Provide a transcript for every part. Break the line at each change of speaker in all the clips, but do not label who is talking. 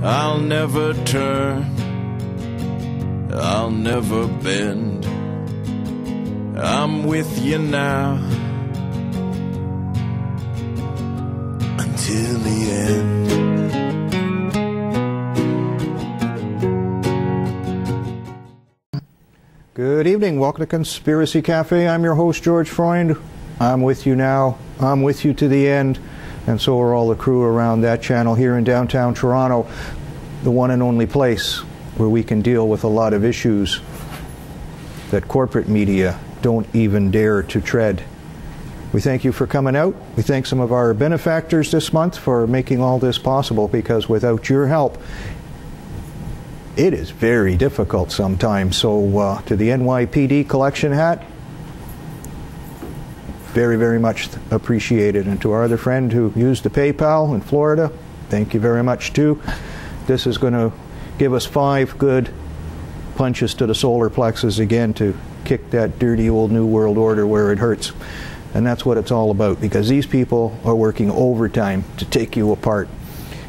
I'll never turn, I'll never bend. I'm with you now until the end.
Good evening. Welcome to Conspiracy Cafe. I'm your host, George Freund. I'm with you now. I'm with you to the end. And so are all the crew around that channel here in downtown Toronto, the one and only place where we can deal with a lot of issues that corporate media don't even dare to tread. We thank you for coming out. We thank some of our benefactors this month for making all this possible, because without your help, it is very difficult sometimes. So to the NYPD collection hat, very, very much appreciated. And to our other friend who used the PayPal in Florida, thank you very much too. This is going to give us 5 good punches to the solar plexus again to kick that dirty old New World Order where it hurts. And that's what it's all about, because these people are working overtime to take you apart.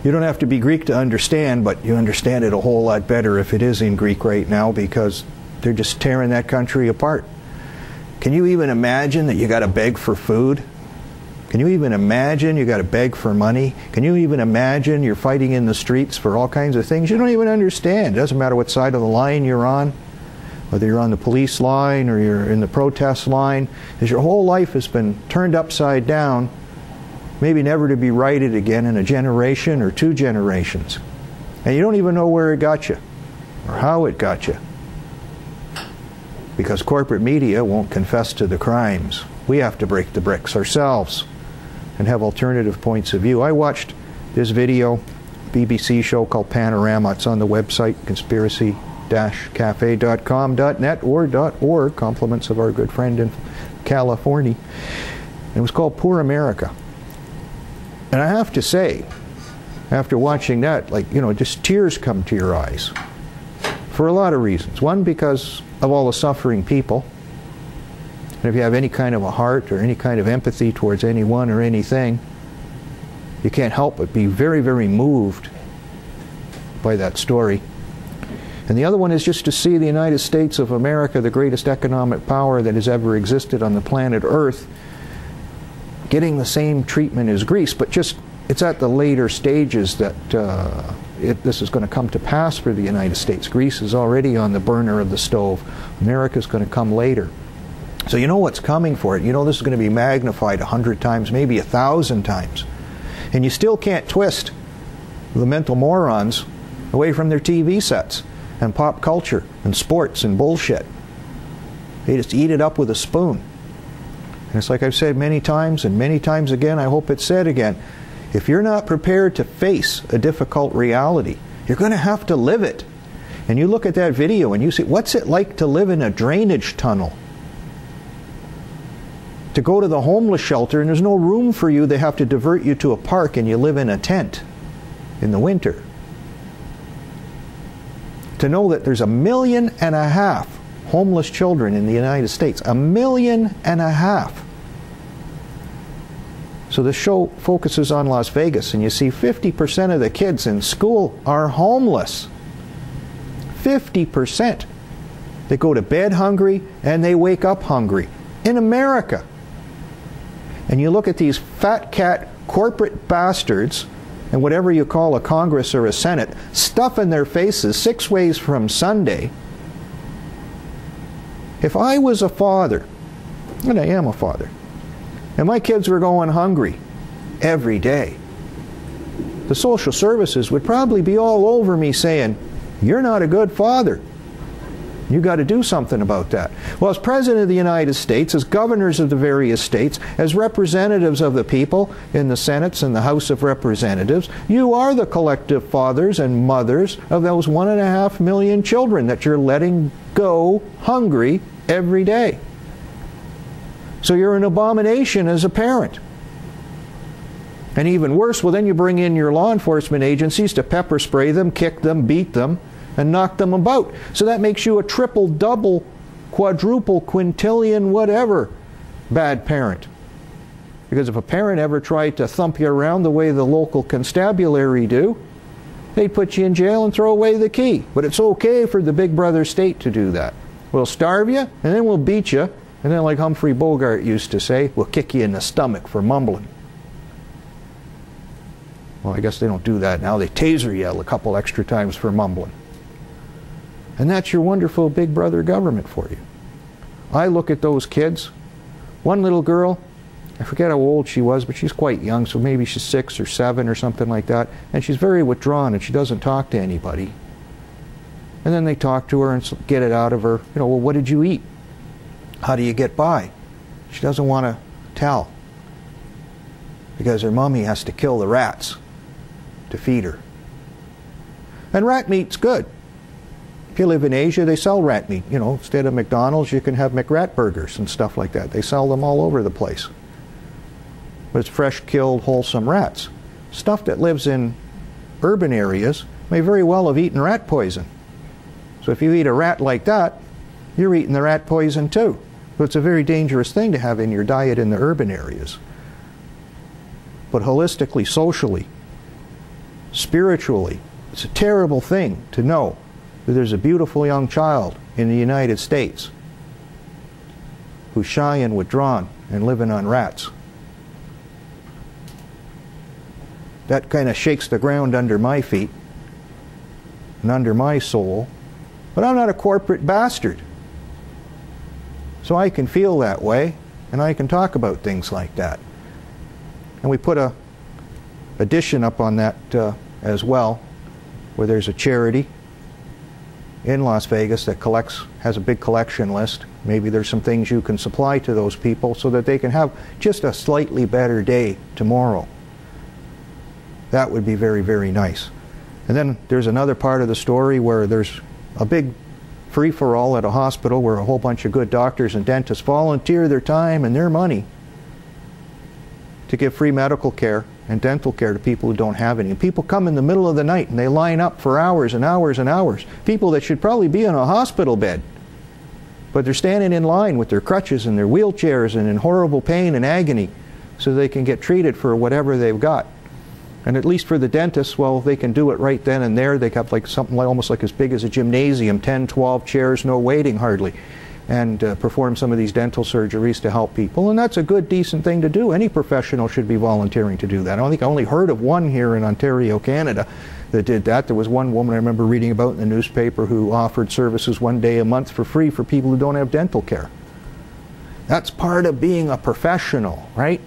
You don't have to be Greek to understand, but you understand it a whole lot better if it is in Greek right now, because they're just tearing that country apart. Can you even imagine that you got to beg for food? Can you even imagine you got to beg for money? Can you even imagine you're fighting in the streets for all kinds of things you don't even understand? It doesn't matter what side of the line you're on, whether you're on the police line or you're in the protest line, as your whole life has been turned upside down, maybe never to be righted again in a generation or 2 generations. And you don't even know where it got you or how it got you, because corporate media won't confess to the crimes. We have to break the bricks ourselves and have alternative points of view. I watched this video, BBC show called Panorama. It's on the website conspiracy-cafe.com.net or .org, compliments of our good friend in California. And it was called Poor America. And I have to say, after watching that, just tears come to your eyes for a lot of reasons. One, because of all the suffering people. And if you have any kind of a heart or any kind of empathy towards anyone or anything, you can't help but be very, very moved by that story. And the other one is just to see the United States of America, the greatest economic power that has ever existed on the planet Earth, getting the same treatment as Greece, but just it's at the later stages that this is going to come to pass for the United States. Greece is already on the burner of the stove. America's going to come later. So you know what's coming for it. You know this is going to be magnified 100 times, maybe 1,000 times. And you still can't twist the mental morons away from their TV sets and pop culture and sports and bullshit. They just eat it up with a spoon. And it's like I've said many times, and many times again, I hope it's said again, if you're not prepared to face a difficult reality, you're going to have to live it. And you look at that video and you see, what's it like to live in a drainage tunnel? To go to the homeless shelter and there's no room for you, they have to divert you to a park and you live in a tent in the winter. To know that there's 1.5 million homeless children in the United States. 1.5 million. So the show focuses on Las Vegas, and you see 50% of the kids in school are homeless. 50%. They go to bed hungry and they wake up hungry. In America. And you look at these fat cat corporate bastards, and whatever you call a Congress or a Senate, stuffing their faces 6 ways from Sunday. If I was a father, and I am a father, and my kids were going hungry every day, the social services would probably be all over me saying, you're not a good father. You got to do something about that. Well, as President of the United States, as governors of the various states, as representatives of the people in the Senates and the House of Representatives, you are the collective fathers and mothers of those 1.5 million children that you're letting go hungry every day. So you're an abomination as a parent. And even worse, well, then you bring in your law enforcement agencies to pepper spray them, kick them, beat them, and knock them about. So that makes you a triple, double, quadruple, quintillion, whatever bad parent. Because if a parent ever tried to thump you around the way the local constabulary do, they'd put you in jail and throw away the key. But it's okay for the big brother state to do that. We'll starve you, and then we'll beat you, and then, like Humphrey Bogart used to say, we'll kick you in the stomach for mumbling. Well, I guess they don't do that now. They taser you a couple extra times for mumbling. And that's your wonderful big brother government for you. I look at those kids. One little girl, I forget how old she was, but she's quite young, so maybe she's 6 or 7 or something like that. And she's very withdrawn, and she doesn't talk to anybody. And then they talk to her and get it out of her. You know, well, what did you eat? How do you get by? She doesn't want to tell, because her mommy has to kill the rats to feed her. And rat meat's good. If you live in Asia, they sell rat meat. You know, instead of McDonald's, you can have McRat burgers and stuff like that. They sell them all over the place. But it's fresh, killed, wholesome rats. Stuff that lives in urban areas may very well have eaten rat poison. So if you eat a rat like that, you're eating the rat poison too. So it's a very dangerous thing to have in your diet in the urban areas. But holistically, socially, spiritually, it's a terrible thing to know that there's a beautiful young child in the United States who's shy and withdrawn and living on rats. That kind of shakes the ground under my feet and under my soul. But I'm not a corporate bastard. So I can feel that way, and I can talk about things like that. And we put a addition up on that as well, where there's a charity in Las Vegas that has a big collection list. Maybe there's some things you can supply to those people so that they can have just a slightly better day tomorrow. That would be very, very nice. And then there's another part of the story where there's a big free-for-all at a hospital where a whole bunch of good doctors and dentists volunteer their time and their money to give free medical care and dental care to people who don't have any. And people come in the middle of the night and they line up for hours and hours and hours. People that should probably be in a hospital bed. But they're standing in line with their crutches and their wheelchairs and in horrible pain and agony so they can get treated for whatever they've got. And at least for the dentists, well, they can do it right then and there. They have like something almost like as big as a gymnasium, 10, 12 chairs, no waiting hardly, and perform some of these dental surgeries to help people. And that's a good, decent thing to do. Any professional should be volunteering to do that. I only heard of one here in Ontario, Canada, that did that. There was one woman I remember reading about in the newspaper who offered services one day a month for free for people who don't have dental care. That's part of being a professional, right?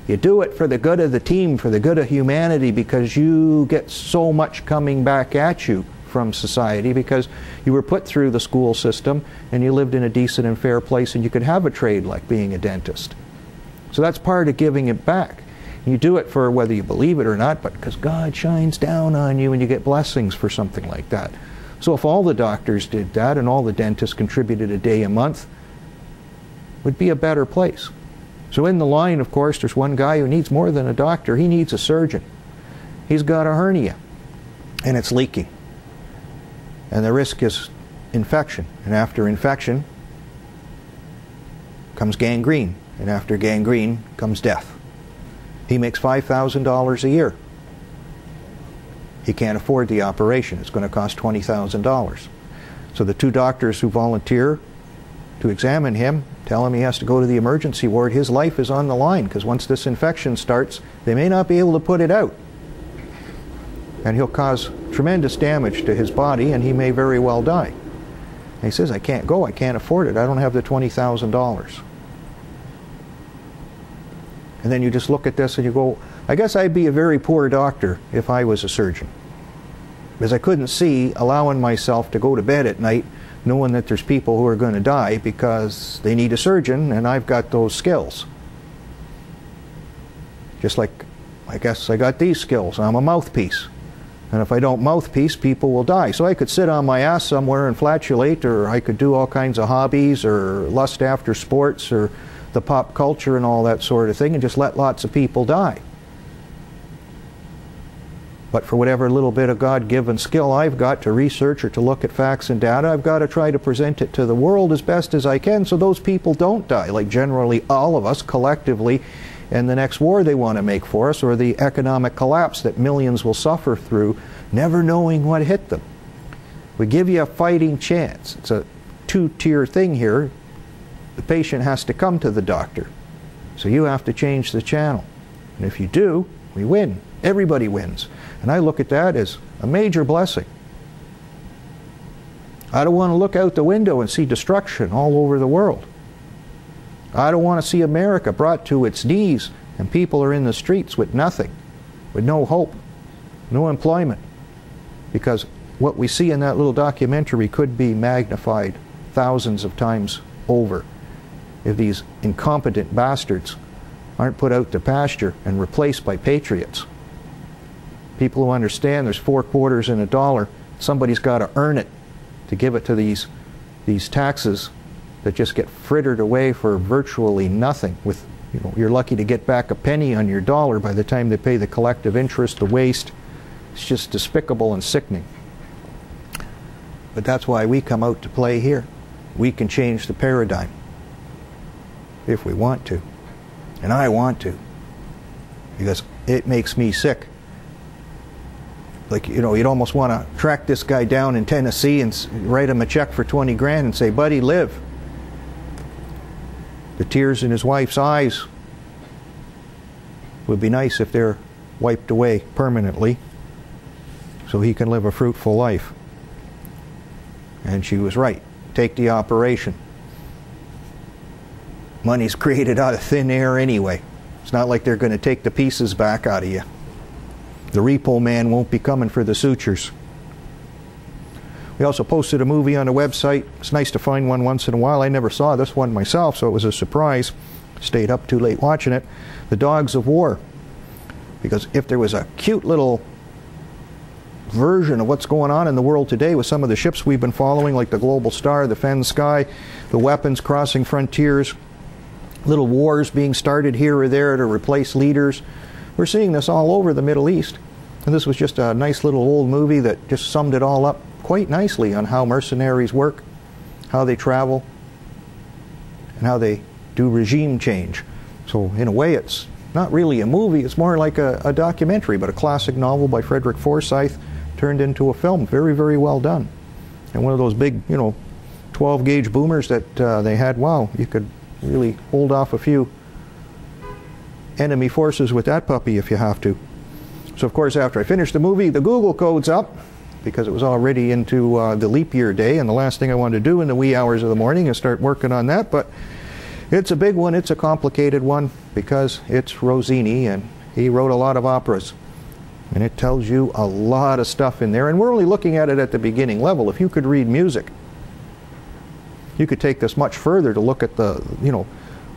You do it for the good of the team, for the good of humanity, because you get so much coming back at you from society because you were put through the school system and you lived in a decent and fair place and you could have a trade like being a dentist. So that's part of giving it back. You do it for whether you believe it or not, but because God shines down on you and you get blessings for something like that. So if all the doctors did that and all the dentists contributed a day a month, it would be a better place. So in the line, of course, there's one guy who needs more than a doctor. He needs a surgeon. He's got a hernia, and it's leaking. And the risk is infection. And after infection comes gangrene. And after gangrene comes death. He makes $5,000 a year. He can't afford the operation. It's going to cost $20,000. So the two doctors who volunteer to examine him tell him he has to go to the emergency ward. His life is on the line because once this infection starts, they may not be able to put it out. And he'll cause tremendous damage to his body and he may very well die. And he says, I can't go, I can't afford it, I don't have the $20,000. And then you just look at this and you go, I guess I'd be a very poor doctor if I was a surgeon. Because I couldn't see allowing myself to go to bed at night knowing that there's people who are going to die because they need a surgeon and I've got those skills. Just like, I guess I got these skills. I'm a mouthpiece. And if I don't mouthpiece, people will die. So I could sit on my ass somewhere and flatulate, or I could do all kinds of hobbies or lust after sports or the pop culture and all that sort of thing and just let lots of people die. But for whatever little bit of God-given skill I've got to research or to look at facts and data, I've got to try to present it to the world as best as I can so those people don't die, like generally all of us collectively and the next war they want to make for us, or the economic collapse that millions will suffer through, never knowing what hit them. We give you a fighting chance. It's a two-tier thing here. The patient has to come to the doctor. So you have to change the channel. And if you do, we win. Everybody wins. And I look at that as a major blessing. I don't want to look out the window and see destruction all over the world. I don't want to see America brought to its knees and people are in the streets with nothing, with no hope, no employment. Because what we see in that little documentary could be magnified thousands of times over if these incompetent bastards aren't put out to pasture and replaced by patriots. People who understand there's 4 quarters in a dollar, somebody's got to earn it to give it to these taxes that just get frittered away for virtually nothing. With, you're lucky to get back a penny on your dollar by the time they pay the collective interest, the waste. It's just despicable and sickening. But that's why we come out to play here. We can change the paradigm if we want to. And I want to, because it makes me sick. Like, you'd almost want to track this guy down in Tennessee and write him a check for 20 grand and say, buddy, live. The tears in his wife's eyes would be nice if they're wiped away permanently so he can live a fruitful life. And she was right. Take the operation. Money's created out of thin air anyway. It's not like they're going to take the pieces back out of you. The repo man won't be coming for the sutures. We also posted a movie on the website. It's nice to find one once in a while. I never saw this one myself, so it was a surprise. Stayed up too late watching it. The Dogs of War. Because if there was a cute little version of what's going on in the world today with some of the ships we've been following, like the Global Star, the Fen Sky, the weapons crossing frontiers, little wars being started here or there to replace leaders. We're seeing this all over the Middle East. And this was just a nice little old movie that just summed it all up quite nicely on how mercenaries work, how they travel, and how they do regime change. So in a way it's not really a movie, it's more like a documentary, but a classic novel by Frederick Forsyth turned into a film. Very, very well done. And one of those big, 12-gauge boomers that they had, wow, you could really hold off a few enemy forces with that puppy if you have to. So of course after I finished the movie, the Google code's up because it was already into the leap year day, and the last thing I wanted to do in the wee hours of the morning is start working on that, but it's a big one, it's a complicated one because it's Rossini and he wrote a lot of operas and it tells you a lot of stuff in there, and we're only looking at it at the beginning level. If you could read music, you could take this much further to look at the,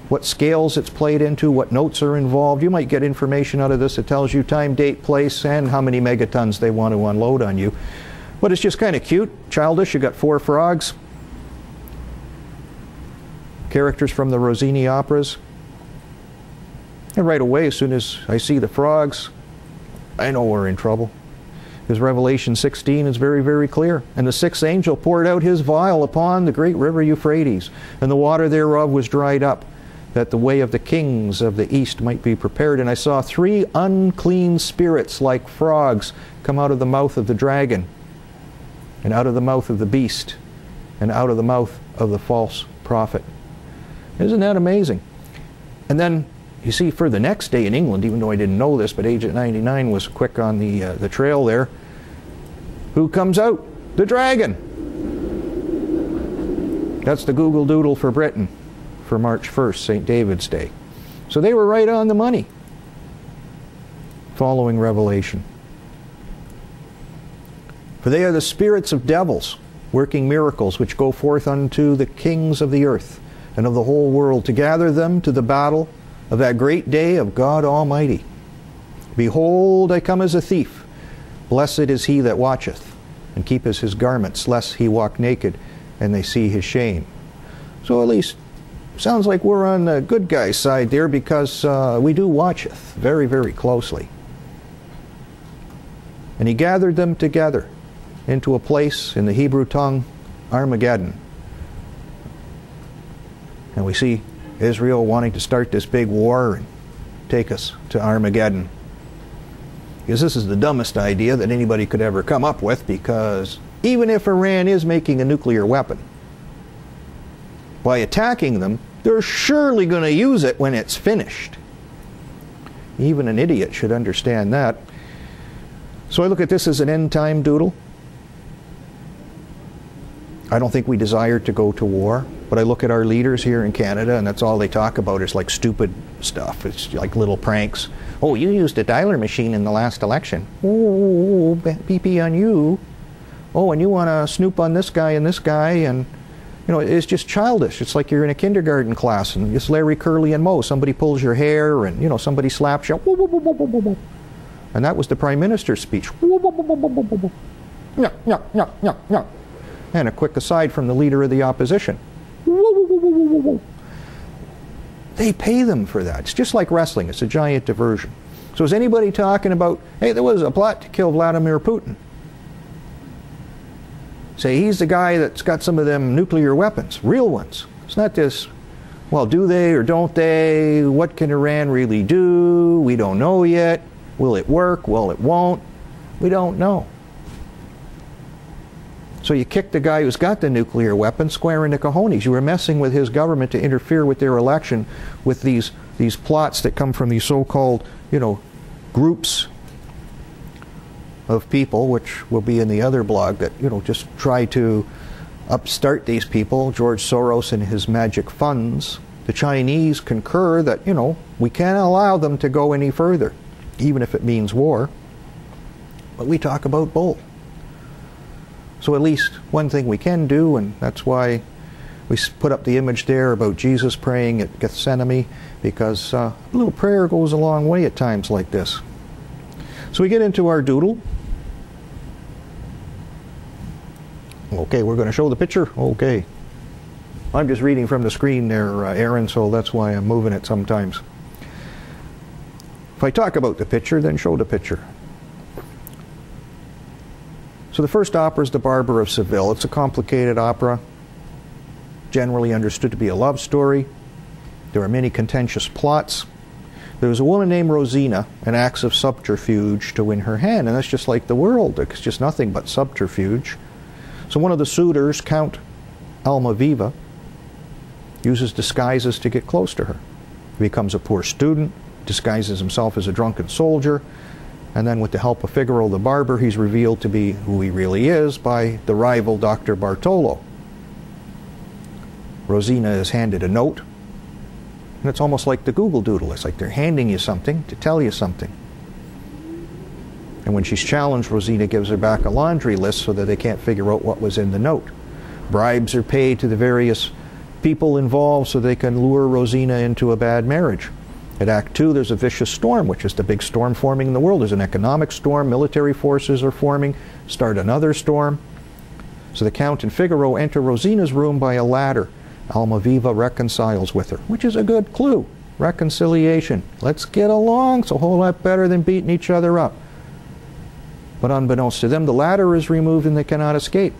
what scales it's played into, what notes are involved. You might get information out of this that tells you time, date, place, and how many megatons they want to unload on you. But it's just kind of cute, childish. You got 4 frogs, characters from the Rossini operas. And right away, as soon as I see the frogs, I know we're in trouble. Because Revelation 16 is very, very clear. And the 6th angel poured out his vial upon the great river Euphrates, and the water thereof was dried up, that the way of the kings of the east might be prepared. And I saw 3 unclean spirits like frogs come out of the mouth of the dragon, and out of the mouth of the beast, and out of the mouth of the false prophet. Isn't that amazing? And then you see for the next day in England, even though I didn't know this, but Agent 99 was quick on the trail there, who comes out? The dragon. That's the Google Doodle for Britain for March 1st, St. David's Day. So they were right on the money following Revelation. For they are the spirits of devils, working miracles, which go forth unto the kings of the earth and of the whole world, to gather them to the battle of that great day of God Almighty. Behold, I come as a thief. Blessed is he that watcheth, and keepeth his garments, lest he walk naked, and they see his shame. So at least sounds like we're on the good guy's side there, because we do watcheth very, very closely. And he gathered them together into a place, in the Hebrew tongue, Armageddon. And we see Israel wanting to start this big war and take us to Armageddon. Because this is the dumbest idea that anybody could ever come up with, because even if Iran is making a nuclear weapon, by attacking them, they're surely going to use it when it's finished. Even an idiot should understand that. So I look at this as an end-time doodle. I don't think we desire to go to war, but I look at our leaders here in Canada, and that's all they talk about is like stupid stuff. It's like little pranks. Oh, you used a dialer machine in the last election. Oh, pee-pee on you. Oh, and you want to snoop on this guy and this guy, and you know, it's just childish. It's like you're in a kindergarten class and it's Larry, Curly, and Moe. Somebody pulls your hair, and you know, somebody slaps you. And that was the Prime Minister's speech. And a quick aside from the Leader of the Opposition. They pay them for that. It's just like wrestling. It's a giant diversion. So is anybody talking about, hey, there was a plot to kill Vladimir Putin? Say he's the guy that's got some of them nuclear weapons, real ones. It's not this, well, do they or don't they? What can Iran really do? We don't know yet. Will it work? Well, it won't. We don't know. So you kick the guy who's got the nuclear weapon square in the cojones. You were messing with his government to interfere with their election with these plots that come from these so-called, you know, groups of people, which will be in the other blog, that, you know, just try to upstart these people. George Soros and his magic funds. The Chinese concur that, you know, we can't allow them to go any further, even if it means war. But we talk about both. So at least one thing we can do, and that's why we put up the image there about Jesus praying at Gethsemane, because a little prayer goes a long way at times like this. So we get into our doodle. Okay, we're going to show the picture? Okay. I'm just reading from the screen there, Aaron, so that's why I'm moving it sometimes. If I talk about the picture, then show the picture. So the first opera is The Barber of Seville. It's a complicated opera, generally understood to be a love story. There are many contentious plots. There's a woman named Rosina, and acts of subterfuge to win her hand, and that's just like the world. It's just nothing but subterfuge. So one of the suitors, Count Almaviva, uses disguises to get close to her. He becomes a poor student, disguises himself as a drunken soldier, and then with the help of Figaro the barber, he's revealed to be who he really is by the rival Dr. Bartolo. Rosina is handed a note, and it's almost like the Google Doodle. It's like they're handing you something to tell you something. And when she's challenged, Rosina gives her back a laundry list so that they can't figure out what was in the note. Bribes are paid to the various people involved so they can lure Rosina into a bad marriage. At Act 2, there's a vicious storm, which is the big storm forming in the world. There's an economic storm, military forces are forming, start another storm. So the Count and Figaro enter Rosina's room by a ladder. Almaviva reconciles with her, which is a good clue. Reconciliation. Let's get along. It's a whole lot better than beating each other up. But unbeknownst to them, the ladder is removed and they cannot escape.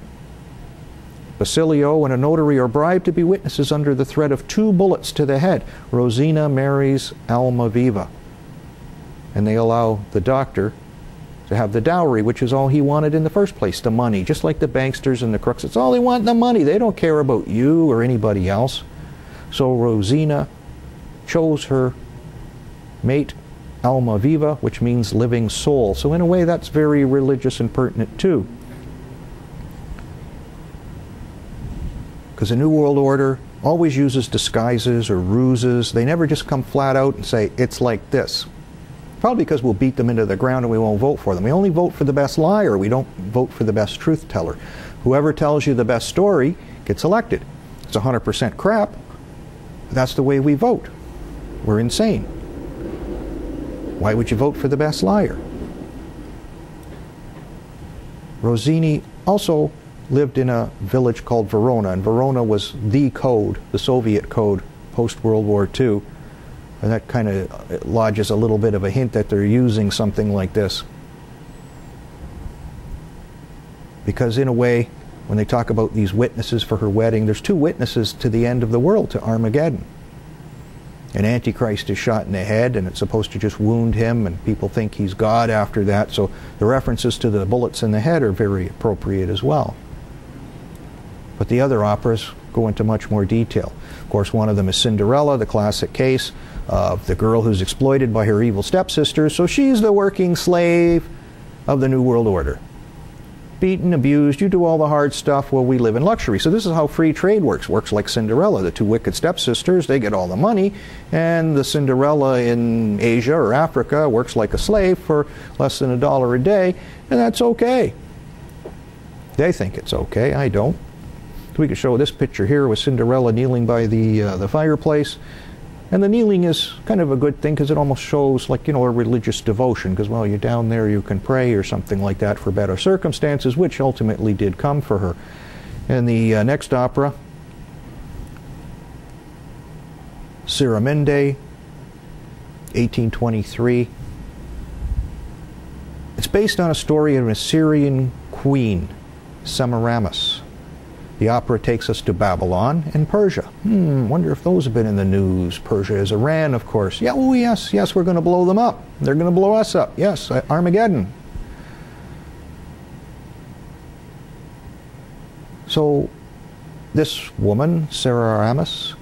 Basilio and a notary are bribed to be witnesses under the threat of 2 bullets to the head. Rosina marries Almaviva, and they allow the doctor to have the dowry, which is all he wanted in the first place, the money. Just like the banksters and the crooks, it's all they want, the money. They don't care about you or anybody else. So Rosina chose her mate Almaviva, which means living soul. So in a way that's very religious and pertinent too. Because the New World Order always uses disguises or ruses. They never just come flat out and say, it's like this. Probably because we'll beat them into the ground and we won't vote for them. We only vote for the best liar. We don't vote for the best truth teller. Whoever tells you the best story gets elected. It's 100% crap. That's the way we vote. We're insane. Why would you vote for the best liar? Rossini also lived in a village called Verona, and Verona was the code, the Soviet code, post-World War II. And that kind of lodges a little bit of a hint that they're using something like this. Because in a way, when they talk about these witnesses for her wedding, there's 2 witnesses to the end of the world, to Armageddon. An Antichrist is shot in the head, and it's supposed to just wound him, and people think he's God after that. So the references to the bullets in the head are very appropriate as well. But the other operas go into much more detail. Of course, one of them is Cinderella, the classic case of the girl who's exploited by her evil stepsister. So she's the working slave of the New World Order. Beaten, abused, you do all the hard stuff while we live in luxury. So this is how free trade works. Works like Cinderella. The two wicked stepsisters, they get all the money, and the Cinderella in Asia or Africa works like a slave for less than $1 a day, and that's okay. They think it's okay. I don't. So we could show this picture here with Cinderella kneeling by the fireplace. And the kneeling is kind of a good thing because it almost shows, like, you know, a religious devotion, because, well, you're down there, you can pray or something like that for better circumstances, which ultimately did come for her. In the next opera, Siramende, 1823. It's based on a story of an Assyrian queen, Semiramis. The opera takes us to Babylon and Persia. Wonder if those have been in the news. Persia is Iran, of course. Yeah, oh yes, yes, we're going to blow them up. They're going to blow us up. Yes, Armageddon. So this woman, Semiramis,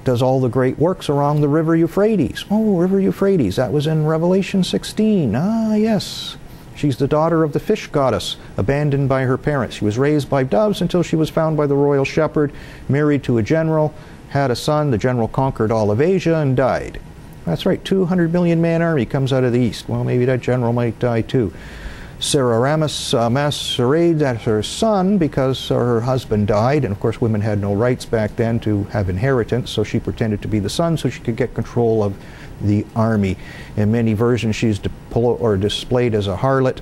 does all the great works along the river Euphrates. Oh, river Euphrates, that was in Revelation 16. Ah, yes. She's the daughter of the fish goddess, abandoned by her parents. She was raised by doves until she was found by the royal shepherd, married to a general, had a son. The general conquered all of Asia and died. That's right, 200 million man army comes out of the east. Well, maybe that general might die too. Semiramis masquerades as her son because her husband died, and of course women had no rights back then to have inheritance, so she pretended to be the son so she could get control of the army. In many versions she's displayed as a harlot.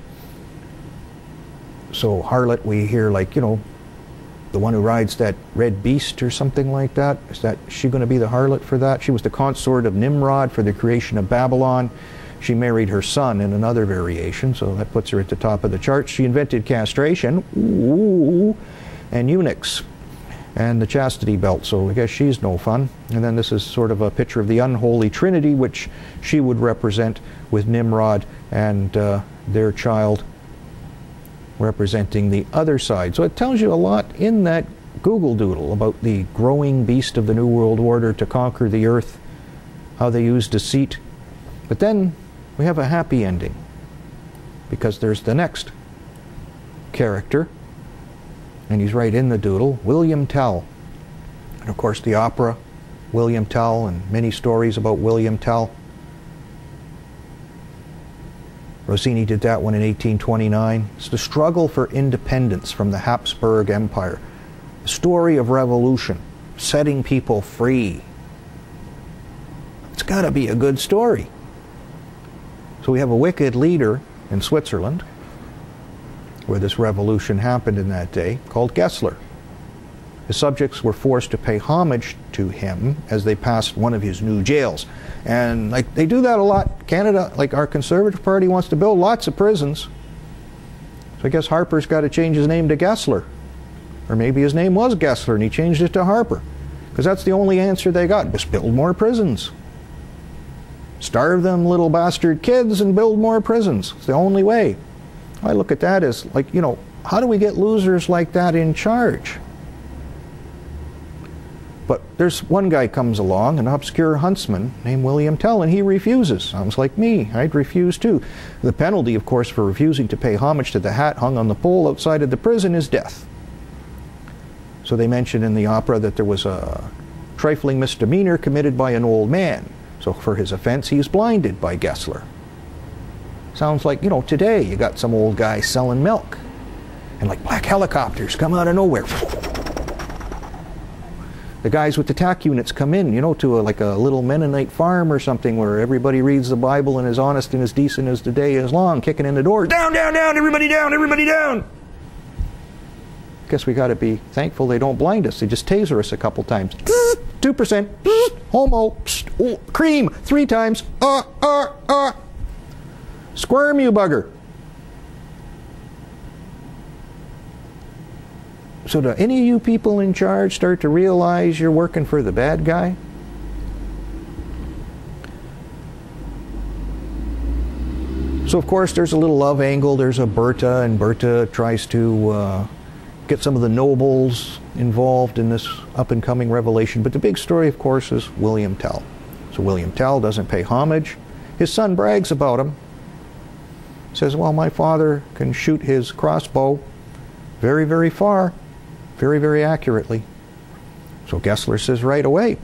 So harlot, we hear, like, you know, the one who rides that red beast or something like that. Is that she going to be the harlot for that? She was the consort of Nimrod for the creation of Babylon. She married her son in another variation, so that puts her at the top of the charts. She invented castration, and eunuchs, and the chastity belt, so I guess she's no fun. And then this is sort of a picture of the unholy trinity, which she would represent, with Nimrod and their child representing the other side. So it tells you a lot in that Google Doodle about the growing beast of the New World Order to conquer the earth, how they use deceit. But then we have a happy ending, because there's the next character, and he's right in the doodle, William Tell. And of course the opera, William Tell, and many stories about William Tell. Rossini did that one in 1829. It's the struggle for independence from the Habsburg Empire. The story of revolution, setting people free. It's got to be a good story. So we have a wicked leader in Switzerland, where this revolution happened in that day, called Gessler. The subjects were forced to pay homage to him as they passed one of his new jails. And like they do that a lot. Canada, like our Conservative Party, wants to build lots of prisons. So I guess Harper's got to change his name to Gessler. Or maybe his name was Gessler and he changed it to Harper. Because that's the only answer they got. Just build more prisons. Starve them little bastard kids and build more prisons. It's the only way. I look at that as, like, you know, how do we get losers like that in charge? But there's one guy comes along, an obscure huntsman named William Tell, and he refuses. Sounds like me. I'd refuse too. The penalty, of course, for refusing to pay homage to the hat hung on the pole outside of the prison is death. So they mention in the opera that there was a trifling misdemeanor committed by an old man. So for his offense, he's blinded by Gessler. Sounds like, you know, today you got some old guy selling milk, and like black helicopters come out of nowhere. The guys with the TAC units come in, you know, to like a little Mennonite farm or something where everybody reads the Bible and is honest and as decent as the day is long, kicking in the doors, down, down, down, everybody down, everybody down. Guess we got to be thankful they don't blind us. They just taser us a couple times. 2%, homo, cream, 3 times, squirm, you bugger. So do any of you people in charge start to realize you're working for the bad guy? So of course there's a little love angle. There's a Berta, and Berta tries to get some of the nobles involved in this up-and-coming revelation. But the big story, of course, is William Tell. So William Tell doesn't pay homage. His son brags about him. Says, well, my father can shoot his crossbow very, very far, very, very accurately. So Gessler says right away,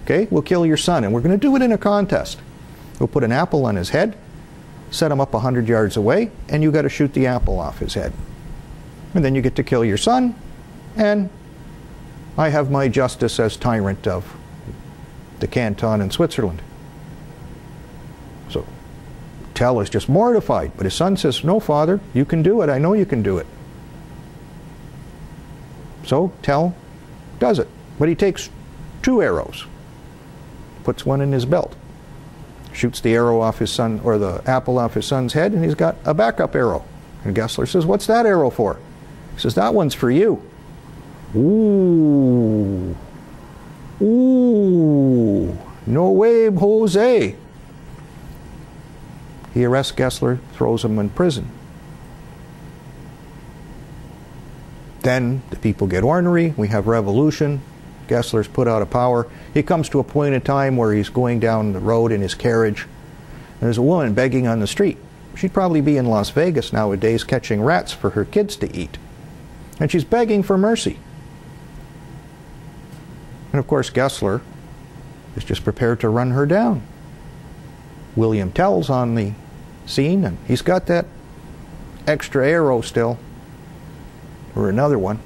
okay, we'll kill your son, and we're going to do it in a contest. We'll put an apple on his head, set him up 100 yards away, and you got to shoot the apple off his head. And then you get to kill your son, and I have my justice as tyrant of the canton in Switzerland. So Tell is just mortified, but his son says, no, father, you can do it. I know you can do it. So Tell does it, but he takes 2 arrows, puts one in his belt, shoots the arrow off his son, or the apple off his son's head, and he's got a backup arrow. And Gessler says, what's that arrow for? He says, that one's for you. Ooh. Ooh. No way, Jose. He arrests Gessler, throws him in prison. Then the people get ornery. We have revolution. Gessler's put out of power. He comes to a point in time where he's going down the road in his carriage, and there's a woman begging on the street. She'd probably be in Las Vegas nowadays catching rats for her kids to eat. And she's begging for mercy. And of course Gessler is just prepared to run her down. William Tell's on the scene, and he's got that extra arrow still, or another one,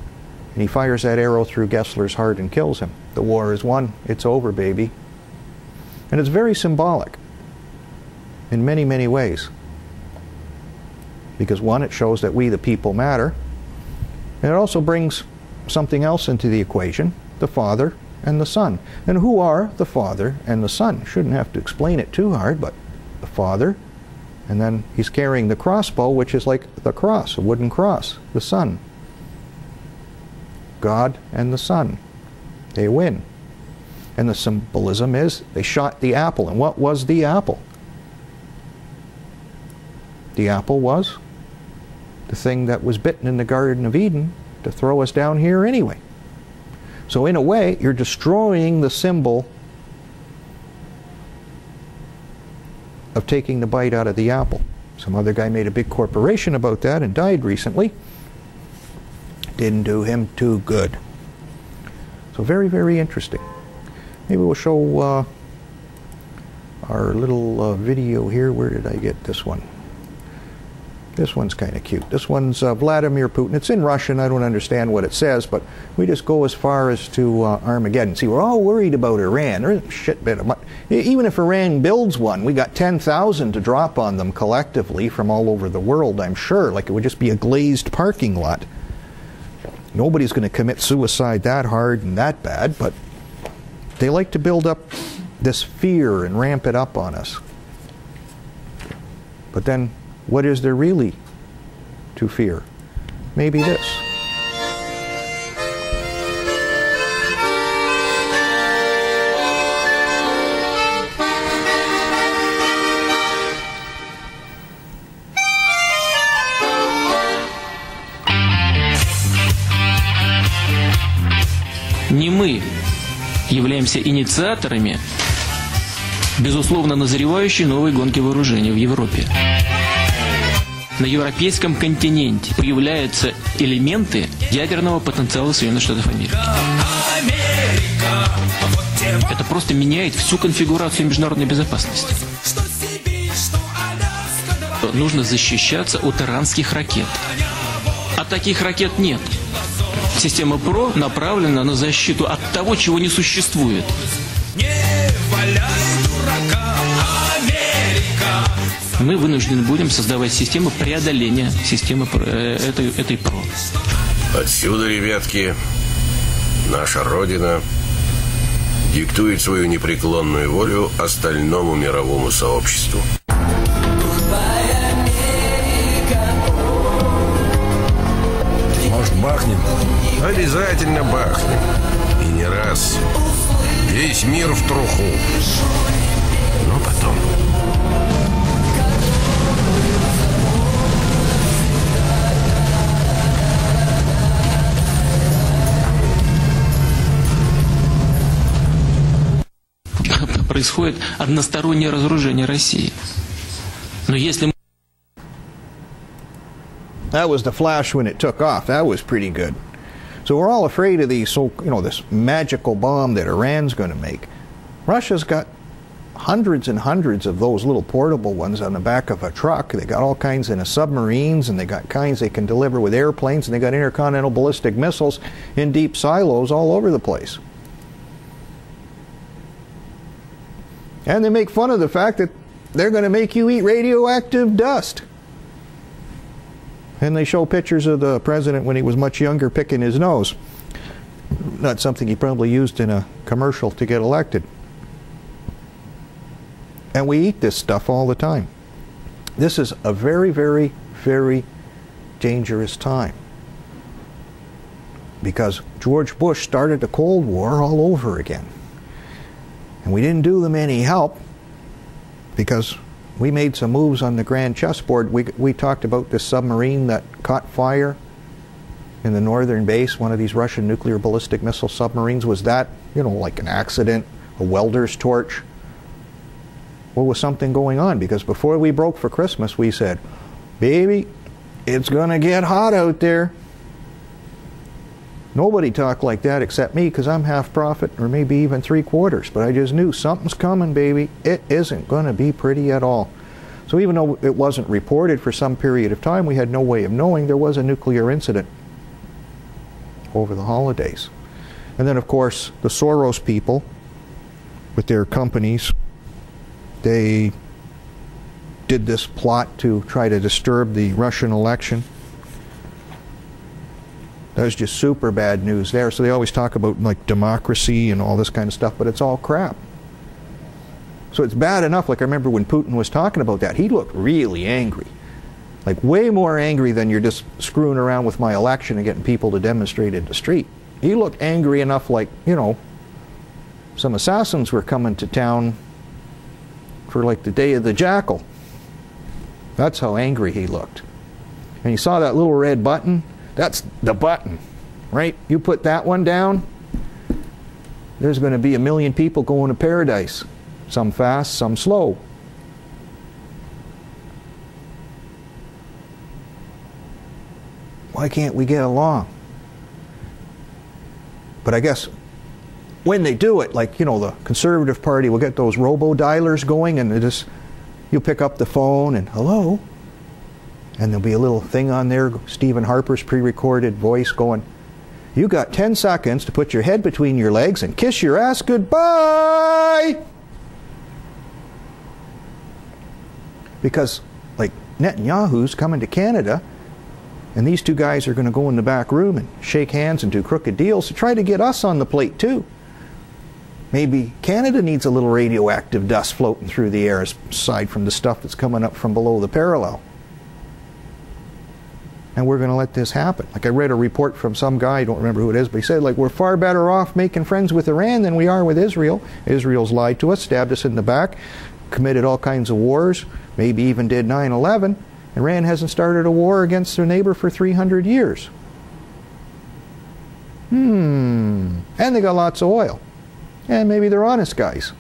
and he fires that arrow through Gessler's heart and kills him. The war is won. It's over, baby. And it's very symbolic in many, many ways. Because one, it shows that we the people matter, and it also brings something else into the equation, the Father and the Son. And who are the Father and the Son? Shouldn't have to explain it too hard, but the Father, and then he's carrying the crossbow, which is like the cross, a wooden cross, the Son. God and the Son, they win. And the symbolism is they shot the apple. And what was the apple? The apple was the thing that was bitten in the Garden of Eden to throw us down here anyway. So in a way, you're destroying the symbol of taking the bite out of the apple. Some other guy made a big corporation about that and died recently. Didn't do him too good. So very, very interesting. Maybe we'll show our little video here. Where did I get this one? This one's kind of cute. This one's Vladimir Putin. It's in Russian. I don't understand what it says, but we just go as far as to Armageddon. See, we're all worried about Iran. There's a shit bit of money. Even if Iran builds one, we got 10,000 to drop on them collectively from all over the world, I'm sure. Like it would just be a glazed parking lot. Nobody's going to commit suicide that hard and that bad, but they like to build up this fear and ramp it up on us. But then, what is there really to fear? Maybe this.
Не мы являемся инициаторами, безусловно, назревающей новой гонки вооружений в Европе. На европейском континенте появляются элементы ядерного потенциала Соединенных Штатов Америки. Это просто меняет всю конфигурацию международной безопасности. Нужно защищаться от иранских ракет. А таких ракет нет. Система ПРО направлена на защиту от того, чего не существует. Мы вынуждены будем создавать системы преодоления системы этой ПРО.
Отсюда, ребятки, наша Родина диктует свою непреклонную волю остальному мировому сообществу.
Может, бахнем?
Обязательно бахнем. И не раз. Весь мир в труху. Но потом...
происходит одностороннее разоружение России. Но если
That was the flash when it took off. That was pretty good. So we're all afraid of these, this magical bomb that Iran's going to make. Russia's got hundreds and hundreds of those little portable ones on the back of a truck. They got all kinds in submarines, and they got kinds they can deliver with airplanes, and they got intercontinental ballistic missiles in deep silos all over the place. And they make fun of the fact that they're going to make you eat radioactive dust. And they show pictures of the president when he was much younger picking his nose. Not something he probably used in a commercial to get elected. And we eat this stuff all the time. This is a very, very, very dangerous time. Because George Bush started the Cold War all over again. And we didn't do them any help because we made some moves on the grand chessboard. We talked about this submarine that caught fire in the northern base. One of these Russian nuclear ballistic missile submarines. Was that, like an accident, a welder's torch? Or was something going on? Because before we broke for Christmas, we said, baby, it's going to get hot out there. Nobody talked like that except me, because I'm half profit, or maybe even 3/4. But I just knew something's coming, baby. It isn't going to be pretty at all. So even though it wasn't reported for some period of time, we had no way of knowing there was a nuclear incident over the holidays. And then, of course, the Soros people, with their companies, they did this plot to try to disturb the Russian election. That was just super bad news there. So they always talk about like democracy and all this kind of stuff, but it's all crap. So it's bad enough. Like I remember when Putin was talking about that, he looked really angry. Like way more angry than you're just screwing around with my election and getting people to demonstrate in the street. He looked angry enough, like, some assassins were coming to town for like the Day of the Jackal. That's how angry he looked. And you saw that little red button? That's the button, right? You put that one down, there's going to be 1 million people going to paradise. Some fast, some slow. Why can't we get along? But I guess when they do it, like, the Conservative Party will get those robo-dialers going, and you pick up the phone and, hello? And there'll be a little thing on there, Stephen Harper's pre-recorded voice going, you got 10 seconds to put your head between your legs and kiss your ass goodbye! Because, like, Netanyahu's coming to Canada, and these two guys are going to go in the back room and shake hands and do crooked deals to try to get us on the plate too. Maybe Canada needs a little radioactive dust floating through the air aside from the stuff that's coming up from below the parallel. And we're going to let this happen. Like I read a report from some guy, I don't remember who it is, but he said, like, we're far better off making friends with Iran than we are with Israel. Israel's lied to us, stabbed us in the back, committed all kinds of wars, maybe even did 9/11. Iran hasn't started a war against their neighbor for 300 years. And they got lots of oil. And maybe they're honest guys.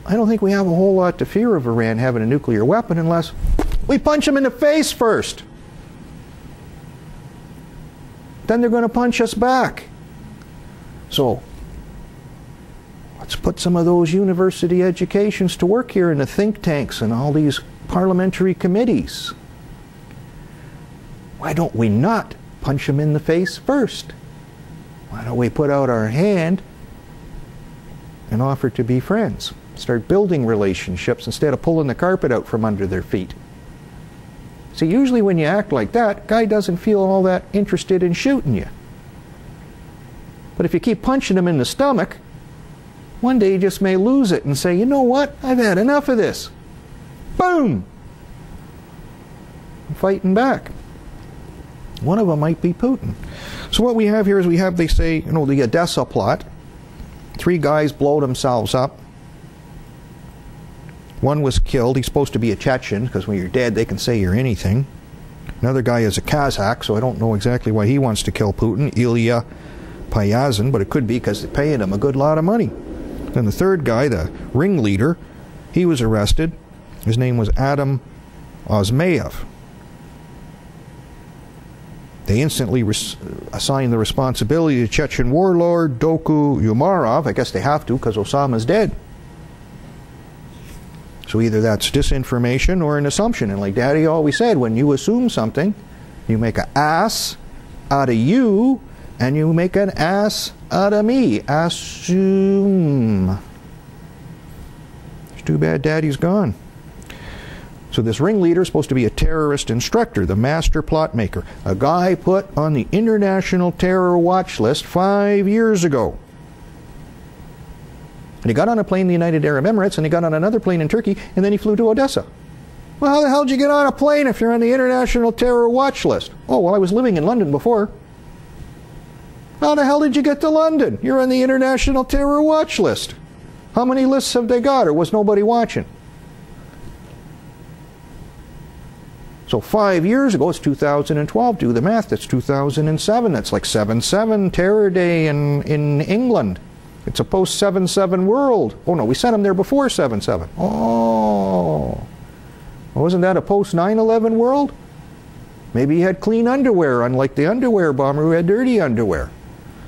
I don't think we have a whole lot to fear of Iran having a nuclear weapon unless we punch them in the face first. Then they're going to punch us back. So let's put some of those university educations to work here in the think tanks and all these parliamentary committees. Why don't we not punch them in the face first? Why don't we put out our hand and offer to be friends? Start building relationships instead of pulling the carpet out from under their feet. See, usually when you act like that, guy doesn't feel all that interested in shooting you. But if you keep punching him in the stomach, one day you just may lose it and say, you know what, I've had enough of this. Boom! I'm fighting back. One of them might be Putin. So what we have here is they say, the Odessa plot. 3 guys blow themselves up. One was killed. He's supposed to be a Chechen, because when you're dead, they can say you're anything. Another guy is a Kazakh, so I don't know exactly why he wants to kill Putin. Ilya Payazin, but it could be because they're paying him a good lot of money. And the third guy, the ringleader, he was arrested. His name was Adam Osmayev. They instantly assigned the responsibility to Chechen warlord Doku Umarov. I guess they have to because Osama's dead. So either that's disinformation or an assumption. And like Daddy always said, when you assume something, you make an ass out of you and you make an ass out of me. Assume. It's too bad Daddy's gone. So this ringleader is supposed to be a terrorist instructor, the master plot maker, a guy put on the International Terror Watch List 5 years ago. And he got on a plane in the United Arab Emirates, and he got on another plane in Turkey, and then he flew to Odessa. Well, how the hell did you get on a plane if you're on the International Terror Watch List? Oh, well, I was living in London before. How the hell did you get to London? You're on the International Terror Watch List. How many lists have they got, or was nobody watching? So 5 years ago, it's 2012. Do the math. That's 2007. That's like 7/7 Terror Day in England. It's a post 7/7 world. Oh no, we sent him there before 7/7. Oh, wasn't that a post 9/11 world? Maybe he had clean underwear, unlike the underwear bomber who had dirty underwear.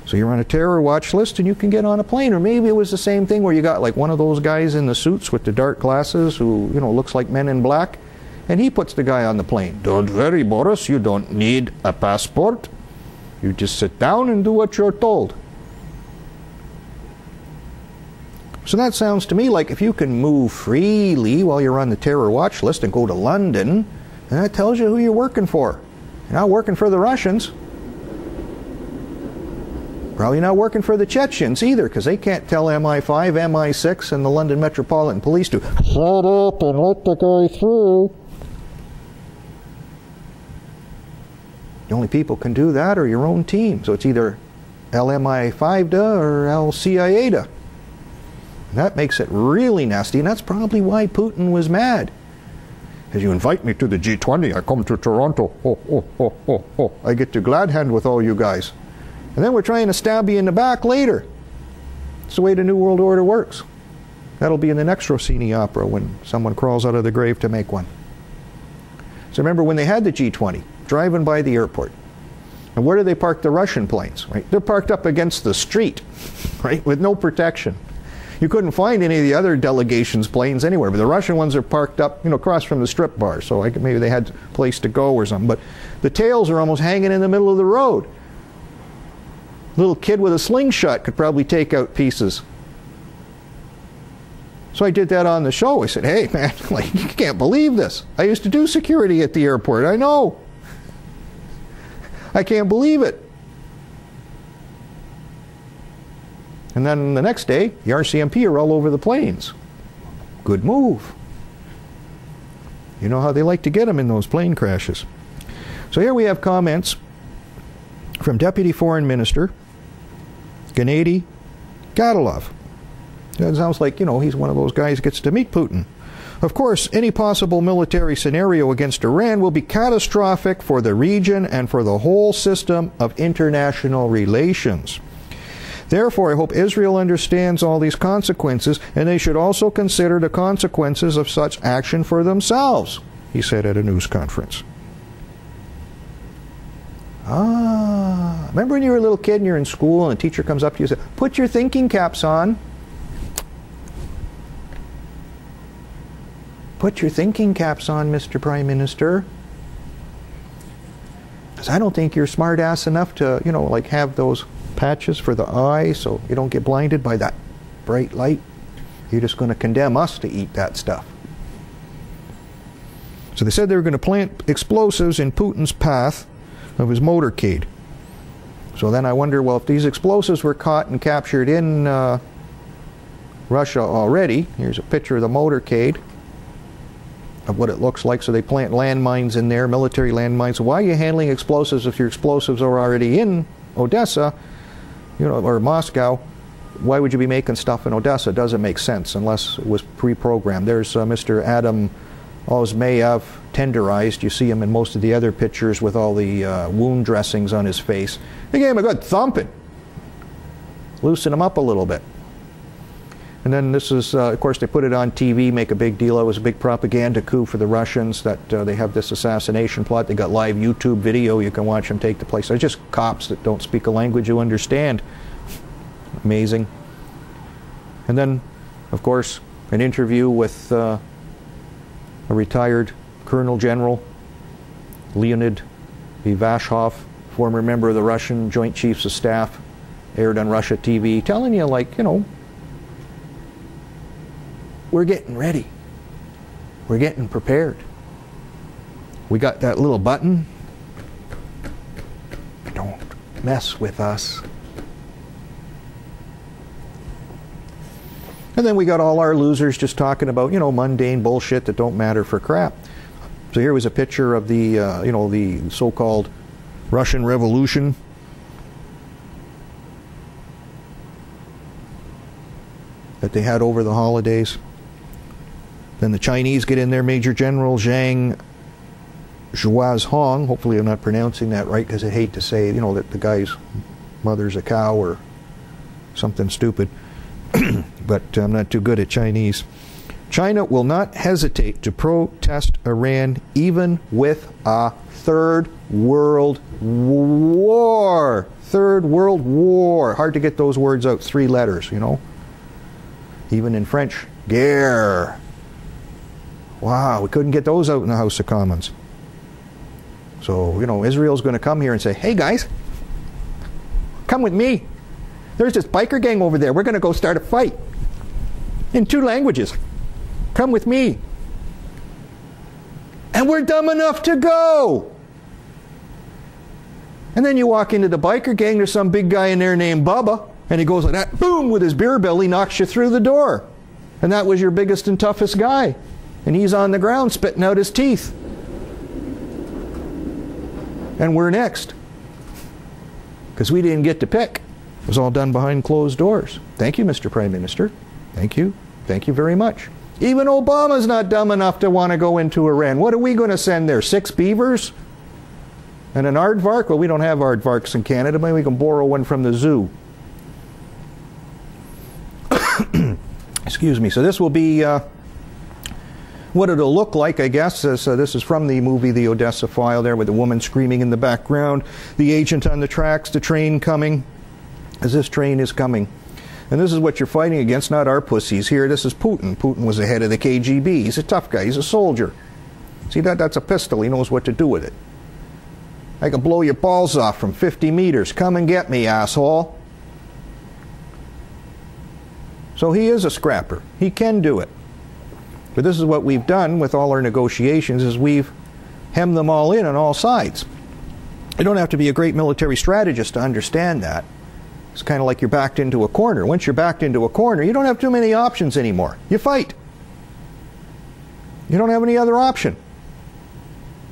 So you're on a terror watch list and you can get on a plane. Or maybe it was the same thing where you got like one of those guys in the suits with the dark glasses who, you know, looks like Men in Black. And he puts the guy on the plane. Don't worry, Boris, you don't need a passport. You just sit down and do what you're told. So that sounds to me like if you can move freely while you're on the terror watch list and go to London, then that tells you who you're working for. You're not working for the Russians. Probably not working for the Chechens either, because they can't tell MI5, MI6, and the London Metropolitan Police to shut up and let the guy through. The only people can do that are your own team. So it's either LMI5 or LCIA. That makes it really nasty, and that's probably why Putin was mad. As you invite me to the G20, I come to Toronto. I get to glad hand with all you guys. And then we're trying to stab you in the back later. It's the way the New World Order works. That'll be in the next Rossini opera when someone crawls out of the grave to make one. So remember when they had the G20, driving by the airport. And where do they park the Russian planes? Right? They're parked up against the street, right, with no protection. You couldn't find any of the other delegations' planes anywhere, but the Russian ones are parked up, you know, across from the strip bar. So like maybe they had a place to go or something. But the tails are almost hanging in the middle of the road. Little kid with a slingshot could probably take out pieces. So I did that on the show. I said, hey man, like, you can't believe this. I used to do security at the airport. I know. I can't believe it. And then the next day, the RCMP are all over the planes. Good move. You know how they like to get them in those plane crashes. So here we have comments from Deputy Foreign Minister Gennady Gatilov. It sounds like, you know, he's one of those guys who gets to meet Putin. Of course, any possible military scenario against Iran will be catastrophic for the region and for the whole system of international relations. Therefore, I hope Israel understands all these consequences, and they should also consider the consequences of such action for themselves, he said at a news conference. Remember when you were a little kid and you're in school and a teacher comes up to you and says, put your thinking caps on. Put your thinking caps on, Mr. Prime Minister. Because I don't think you're smart ass enough to, you know, like have those patches for the eye so you don't get blinded by that bright light. You're just going to condemn us to eat that stuff. So they said they were going to plant explosives in Putin's path of his motorcade. So then I wonder, well, if these explosives were caught and captured in Russia already, here's a picture of the motorcade of what it looks like. So they plant landmines in there, military landmines. So why are you handling explosives if your explosives are already in Odessa, you know, or Moscow? Why would you be making stuff in Odessa? It doesn't make sense unless it was pre-programmed. There's Mr. Adam Osmayev, tenderized. You see him in most of the other pictures with all the wound dressings on his face. They gave him a good thumping. Loosen him up a little bit. And then this is, of course, they put it on TV, make a big deal. It was a big propaganda coup for the Russians that they have this assassination plot. They got live YouTube video. You can watch them take the place. They're just cops that don't speak a language you understand. Amazing. And then, of course, an interview with a retired Colonel General, Leonid Ivashov, former member of the Russian Joint Chiefs of Staff, aired on Russia TV, telling you, like, you know, we're getting ready. We're getting prepared. We got that little button. Don't mess with us. And then we got all our losers just talking about, you know, mundane bullshit that don't matter for crap. So here was a picture of the, you know, the so-called Russian Revolution. That they had over the holidays. Then the Chinese get in there, Major General Zhang Zhuazhong. Hopefully I'm not pronouncing that right, because I hate to say, you know, that the guy's mother's a cow or something stupid. But I'm not too good at Chinese. China will not hesitate to protest Iran even with a third world war. Third world war. Hard to get those words out. 3 letters, you know. Even in French. Guerre. Wow, we couldn't get those out in the House of Commons. So, you know, Israel's going to come here and say, hey guys, come with me. There's this biker gang over there. We're going to go start a fight. In 2 languages. Come with me. And we're dumb enough to go. And then you walk into the biker gang, there's some big guy in there named Bubba, and he goes like that, boom, with his beer belly, knocks you through the door. And that was your biggest and toughest guy. And he's on the ground spitting out his teeth. And we're next. Because we didn't get to pick. It was all done behind closed doors. Thank you, Mr. Prime Minister. Thank you. Thank you very much. Even Obama's not dumb enough to want to go into Iran. What are we going to send there? 6 beavers? And an aardvark? Well, we don't have aardvarks in Canada. Maybe we can borrow one from the zoo. Excuse me. So this will be what it'll look like, I guess. So this is from the movie The Odessa File there, with the woman screaming in the background, the agent on the tracks, the train coming, as this train is coming. And this is what you're fighting against, not our pussies here. This is Putin. Putin was the head of the KGB. He's a tough guy. He's a soldier. See, that's a pistol. He knows what to do with it. I can blow your balls off from 50 meters. Come and get me, asshole. So he is a scrapper. He can do it. But this is what we've done with all our negotiations, is we've hemmed them all in on all sides. You don't have to be a great military strategist to understand that. It's kind of like you're backed into a corner. Once you're backed into a corner, you don't have too many options anymore. You fight. You don't have any other option.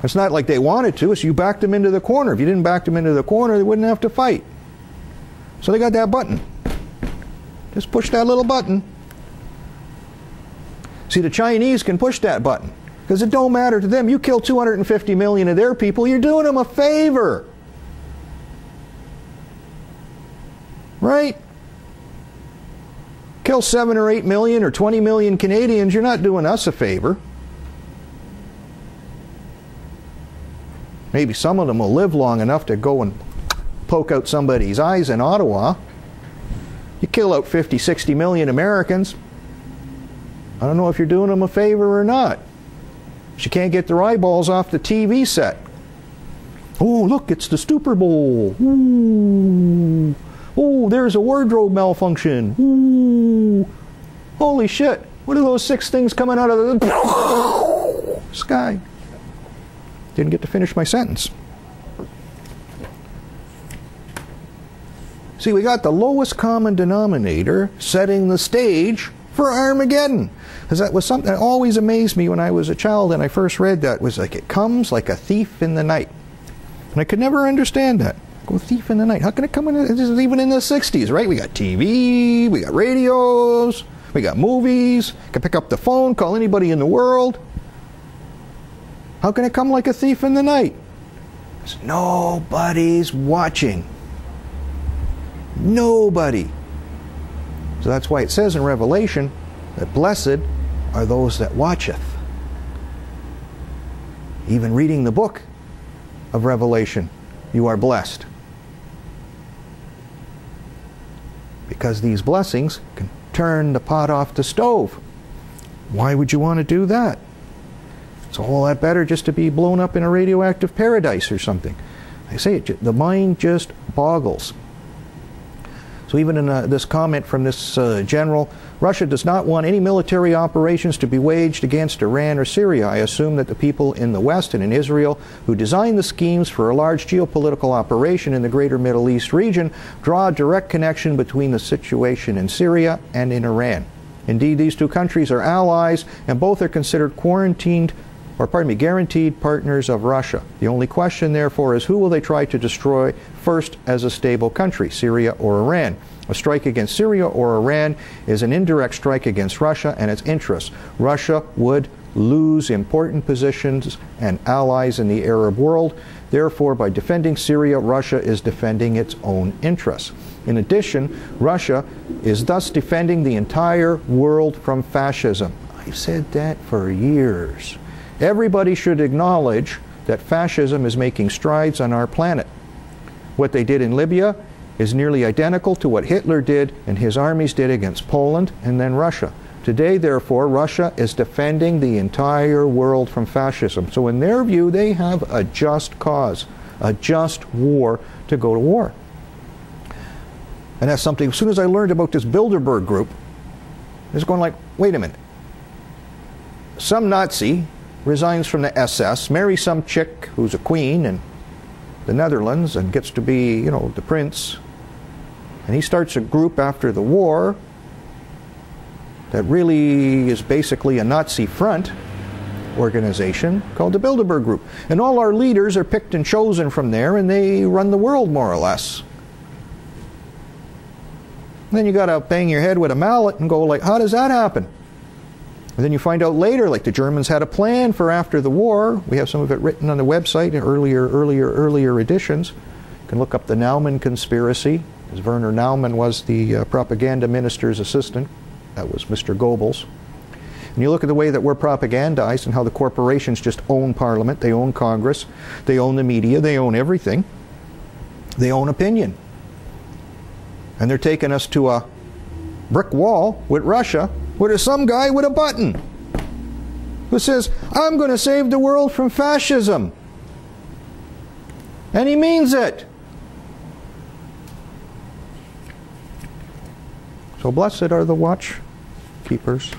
It's not like they wanted to. It's you backed them into the corner. If you didn't back them into the corner, they wouldn't have to fight. So they got that button. Just push that little button. See, the Chinese can push that button because it don't matter to them. You kill 250 million of their people, you're doing them a favor. Right? Kill 7 or 8 million or 20 million Canadians, you're not doing us a favor. Maybe some of them will live long enough to go and poke out somebody's eyes in Ottawa. You kill out 50, 60 million Americans. I don't know if you're doing them a favor or not. But you can't get their eyeballs off the TV set. Oh, look, it's the Super Bowl. Ooh. Oh, there's a wardrobe malfunction. Ooh. Holy shit. What are those 6 things coming out of the sky? Didn't get to finish my sentence. See, we got the lowest common denominator setting the stage for Armageddon. Because that was something that always amazed me when I was a child and I first read that. It was like, it comes like a thief in the night. And I could never understand that. Go thief in the night. How can it come in? This is even in the 60s, right? We got TV, we got radios, we got movies. You can pick up the phone, call anybody in the world. How can it come like a thief in the night? Because nobody's watching. Nobody. So that's why it says in Revelation that blessed are those that watcheth. Even reading the book of Revelation, you are blessed. Because these blessings can turn the pot off the stove. Why would you want to do that? It's a whole lot better just to be blown up in a radioactive paradise or something. I say it, the mind just boggles. So even in this comment from this general, Russia does not want any military operations to be waged against Iran or Syria. I assume that the people in the West and in Israel who designed the schemes for a large geopolitical operation in the greater Middle East region draw a direct connection between the situation in Syria and in Iran. Indeed, these two countries are allies, and both are considered guaranteed partners of Russia. The only question, therefore, is who will they try to destroy first as a stable country, Syria or Iran? A strike against Syria or Iran is an indirect strike against Russia and its interests. Russia would lose important positions and allies in the Arab world. Therefore, by defending Syria, Russia is defending its own interests. In addition, Russia is thus defending the entire world from fascism. I've said that for years. Everybody should acknowledge that fascism is making strides on our planet. What they did in Libya is nearly identical to what Hitler did and his armies did against Poland and then Russia. Today, therefore, Russia is defending the entire world from fascism. So in their view, they have a just cause, a just war to go to war. And that's something, as soon as I learned about this Bilderberg group, I was going like, wait a minute. Some Nazi resigns from the SS, marries some chick who's a queen in the Netherlands and gets to be, you know, the prince. And he starts a group after the war that really is basically a Nazi front organization called the Bilderberg Group. And all our leaders are picked and chosen from there, and they run the world more or less. And then you got to bang your head with a mallet and go like, how does that happen? And then you find out later, like the Germans had a plan for after the war. We have some of it written on the website in earlier editions. You can look up the Naumann conspiracy, as Werner Naumann was the propaganda minister's assistant. That was Mr. Goebbels. And you look at the way that we're propagandized and how the corporations just own Parliament, they own Congress, they own the media, they own everything. They own opinion. And they're taking us to a brick wall with Russia, where there's some guy with a button who says, I'm going to save the world from fascism. And he means it. So blessed are the watchkeepers.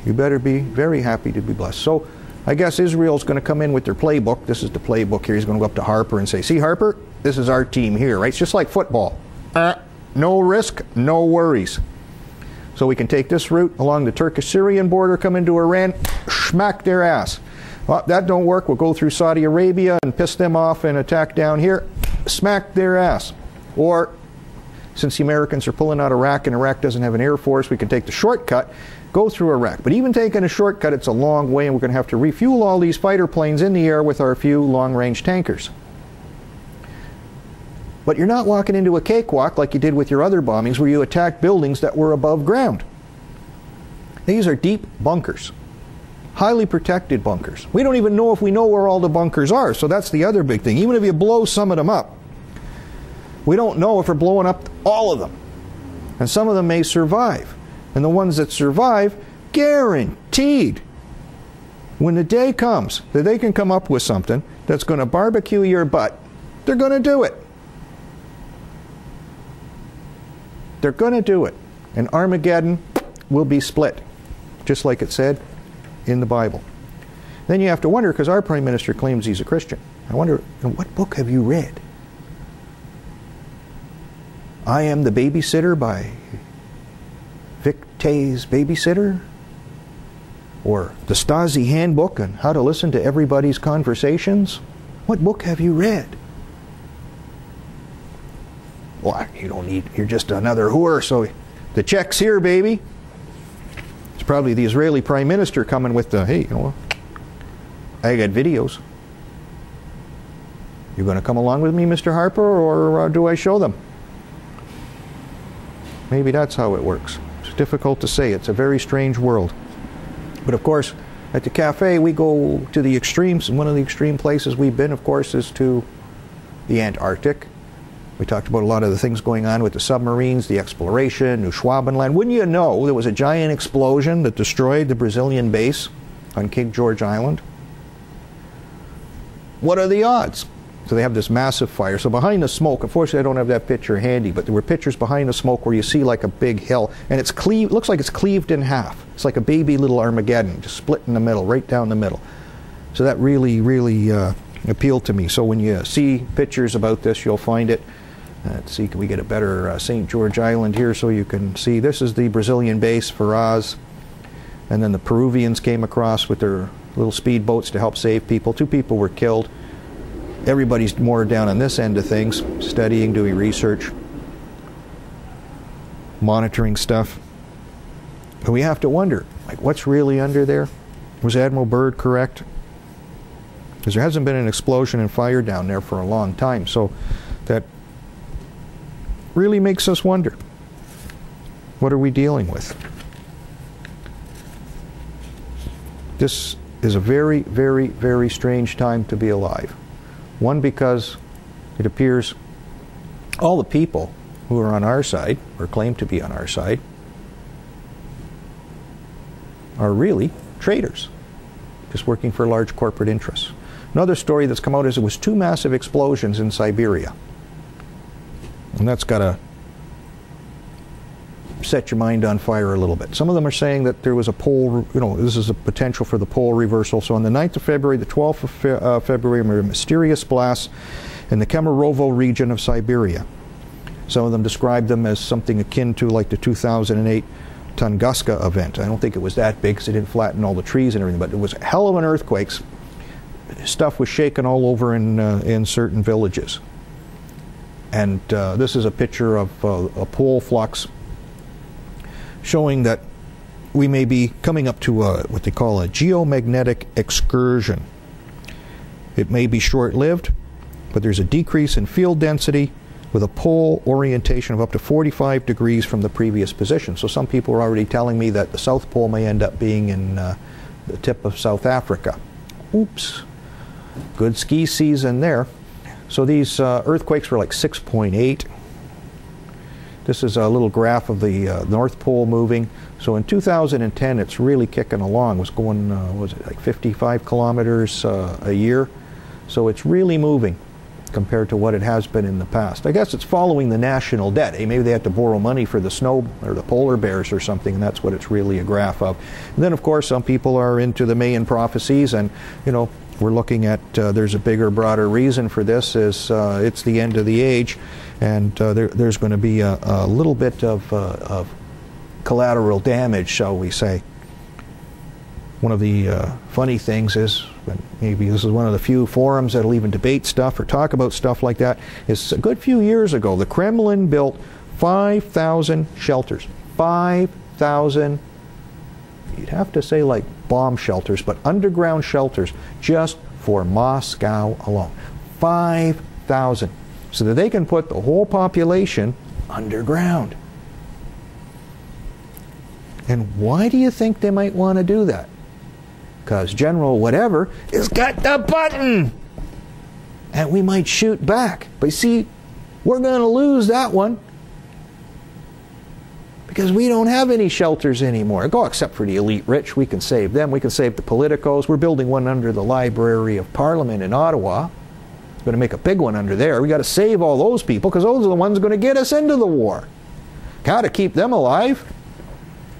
You better be very happy to be blessed. So I guess Israel's going to come in with their playbook. This is the playbook here. He's going to go up to Harper and say, see, Harper, this is our team here, right? It's just like football. No risk, no worries. So we can take this route along the Turkish-Syrian border, come into Iran, smack their ass. Well, that don't work. We'll go through Saudi Arabia and piss them off and attack down here, smack their ass. Or, since the Americans are pulling out Iraq and Iraq doesn't have an air force, we can take the shortcut, go through Iraq. But even taking a shortcut, it's a long way, and we're going to have to refuel all these fighter planes in the air with our few long-range tankers. But you're not walking into a cakewalk like you did with your other bombings where you attacked buildings that were above ground. These are deep bunkers. Highly protected bunkers. We don't even know if we know where all the bunkers are, so that's the other big thing. Even if you blow some of them up, we don't know if we're blowing up all of them. And some of them may survive. And the ones that survive, guaranteed, when the day comes that they can come up with something that's going to barbecue your butt, they're going to do it. They're going to do it. And Armageddon will be split, just like it said in the Bible. Then you have to wonder, because our Prime Minister claims he's a Christian. I wonder, what book have you read? I Am the Babysitter by Vic Tay's Babysitter? Or the Stasi Handbook on How to Listen to Everybody's Conversations? What book have you read? Well, you don't need, you're just another whore, so the check's here, baby. It's probably the Israeli Prime Minister coming with the, hey, you know, I got videos. You going to come along with me, Mr. Harper, or do I show them? Maybe that's how it works. It's difficult to say. It's a very strange world. But of course, at the cafe, we go to the extremes, and one of the extreme places we've been, of course, is to the Antarctic. We talked about a lot of the things going on with the submarines, the exploration, New Schwabenland. Wouldn't you know, there was a giant explosion that destroyed the Brazilian base on King George Island. What are the odds? So they have this massive fire. So behind the smoke, unfortunately I don't have that picture handy, but there were pictures behind the smoke where you see like a big hill, and it's looks like it's cleaved in half. It's like a baby little Armageddon, just split in the middle, right down the middle. So that really, really appealed to me. So when you see pictures about this, you'll find it. Let's see, can we get a better St. George Island here so you can see? This is the Brazilian base, Ferraz. And then the Peruvians came across with their little speedboats to help save people. 2 people were killed. Everybody's more down on this end of things, studying, doing research, monitoring stuff. But we have to wonder, like, what's really under there? Was Admiral Byrd correct? Because there hasn't been an explosion and fire down there for a long time. So that really makes us wonder, what are we dealing with? This is a very, very, very strange time to be alive. One, because it appears all the people who are on our side, or claim to be on our side, are really traitors, just working for large corporate interests. Another story that's come out is it was 2 massive explosions in Siberia. And that's got to set your mind on fire a little bit. Some of them are saying that there was a pole, this is a potential for the pole reversal. So on the 9th of February, the 12th of February, there were mysterious blasts in the Kemerovo region of Siberia. Some of them described them as something akin to like the 2008 Tunguska event. I don't think it was that big because it didn't flatten all the trees and everything, but it was a hell of an earthquake. Stuff was shaken all over in certain villages. And this is a picture of a pole flux showing that we may be coming up to what they call a geomagnetic excursion. It may be short-lived, but there's a decrease in field density with a pole orientation of up to 45 degrees from the previous position. So some people are already telling me that the South Pole may end up being in the tip of South Africa. Oops. Good ski season there. So these earthquakes were like 6.8. This is a little graph of the North Pole moving. So in 2010, it's really kicking along. It was going, was it like 55 kilometers a year? So it's really moving compared to what it has been in the past. I guess it's following the national debt. Maybe they had to borrow money for the snow or the polar bears or something, and that's what it's really a graph of. And then, of course, some people are into the Mayan prophecies, and, we're looking at, there's a bigger, broader reason for this, is it's the end of the age, and there's going to be a little bit of collateral damage, shall we say. One of the funny things is, maybe this is one of the few forums that'll even debate stuff or talk about stuff like that, is a good few years ago, the Kremlin built 5,000 shelters. 5,000, you'd have to say like bomb shelters, but underground shelters just for Moscow alone. 5,000. So that they can put the whole population underground. And why do you think they might want to do that? Because General whatever has got the button! And we might shoot back. But you see, we're going to lose that one. Because we don't have any shelters anymore. Go, except for the elite rich. We can save them. We can save the politicos. We're building one under the Library of Parliament in Ottawa. We're going to make a big one under there. We got to save all those people because those are the ones going to get us into the war. Got to keep them alive.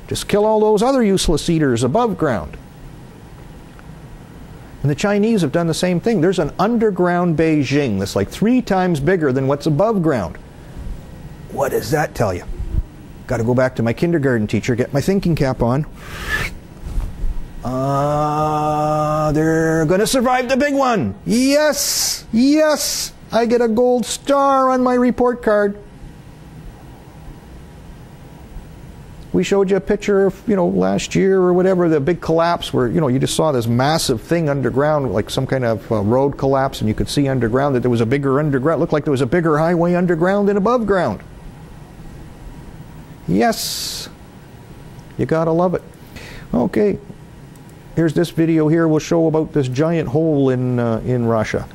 Just kill all those other useless eaters above ground. And the Chinese have done the same thing. There's an underground Beijing that's like 3 times bigger than what's above ground. What does that tell you? Got to go back to my kindergarten teacher, get my thinking cap on. They're going to survive the big one. Yes, yes, I get a gold star on my report card. We showed you a picture of, last year or whatever, the big collapse where, you just saw this massive thing underground, like some kind of road collapse, and you could see underground that there was a bigger underground, looked like there was a bigger highway underground than above ground. Yes, you gotta love it. Okay, here's this video here. We'll show about this giant hole in Russia.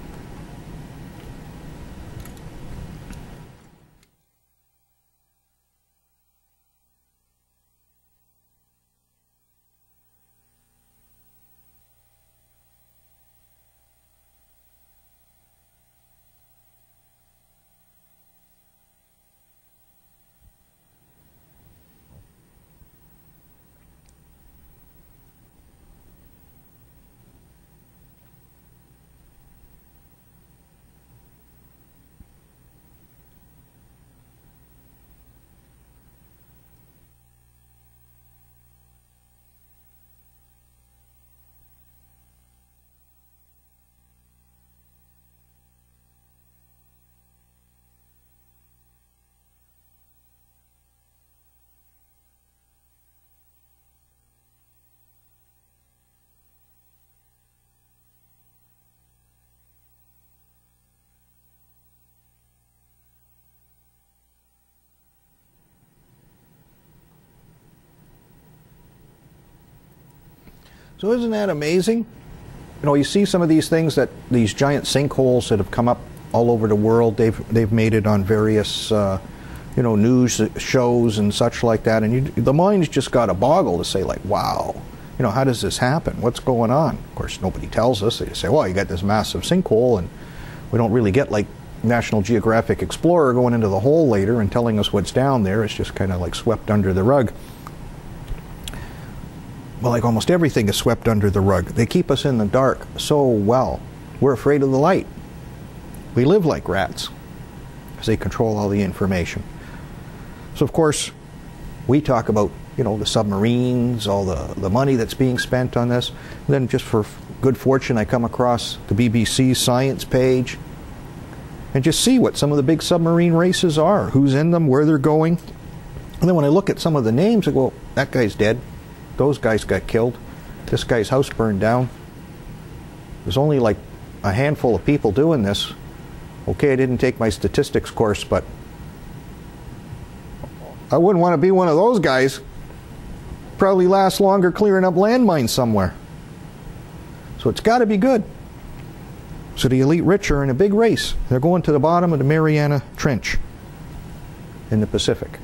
So isn't that amazing? You know, you see some of these things, that these giant sinkholes that have come up all over the world. They've made it on various you know, news shows and such like that, and the mind's just got to boggle to say, like, wow, you know, how does this happen? What's going on? Of course, nobody tells us. They just say, well, you got this massive sinkhole, and we don't really get like National Geographic Explorer going into the hole later and telling us what's down there. It's just kind of like swept under the rug. Well, like almost everything is swept under the rug. They keep us in the dark so well. We're afraid of the light. We live like rats because they control all the information. So, of course, we talk about, you know, the submarines, all the money that's being spent on this. And then just for good fortune, I come across the BBC science page and just see what some of the big submarine races are, who's in them, where they're going. And then when I look at some of the names, I go, well, that guy's dead. Those guys got killed. This guy's house burned down. There's only like a handful of people doing this. Okay, I didn't take my statistics course, but I wouldn't want to be one of those guys. Probably last longer clearing up landmines somewhere. So it's got to be good. So the elite rich are in a big race. They're going to the bottom of the Mariana Trench in the Pacific.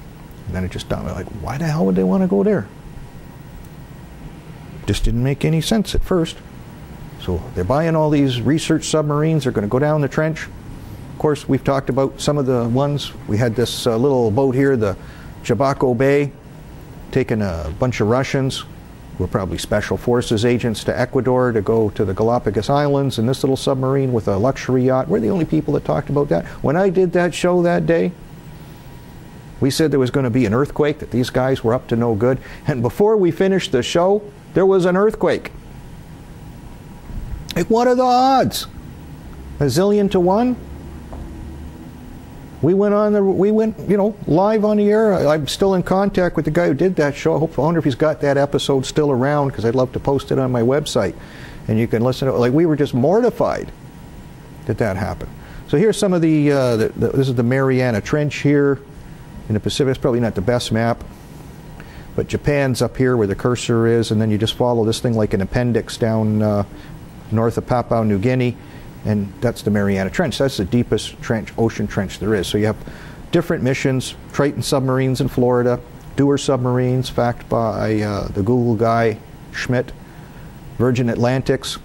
And then it just dawned on me, like, why the hell would they want to go there? Just didn't make any sense at first. So they're buying all these research submarines. They're going to go down the trench. Of course, we've talked about some of the ones. We had this little boat here, the Chabaco Bay, taking a bunch of Russians, who were probably special forces agents, to Ecuador to go to the Galapagos Islands, and this little submarine with a luxury yacht. We're the only people that talked about that. When I did that show that day, we said there was going to be an earthquake, that these guys were up to no good. And before we finished the show, there was an earthquake. Like, what are the odds? A zillion to one? We went, you know, live on the air. I'm still in contact with the guy who did that show. I wonder if he's got that episode still around, because I'd love to post it on my website. And you can listen to it. Like, we were just mortified that that happened. So here's some of this is the Mariana Trench here in the Pacific. It's probably not the best map, but Japan's up here where the cursor is, and then you just follow this thing like an appendix down north of Papua New Guinea, and that's the Mariana Trench. That's the deepest trench, ocean trench there is. So you have different missions: Triton submarines in Florida, Dewar submarines, backed by the Google guy Schmidt, Virgin Atlantic's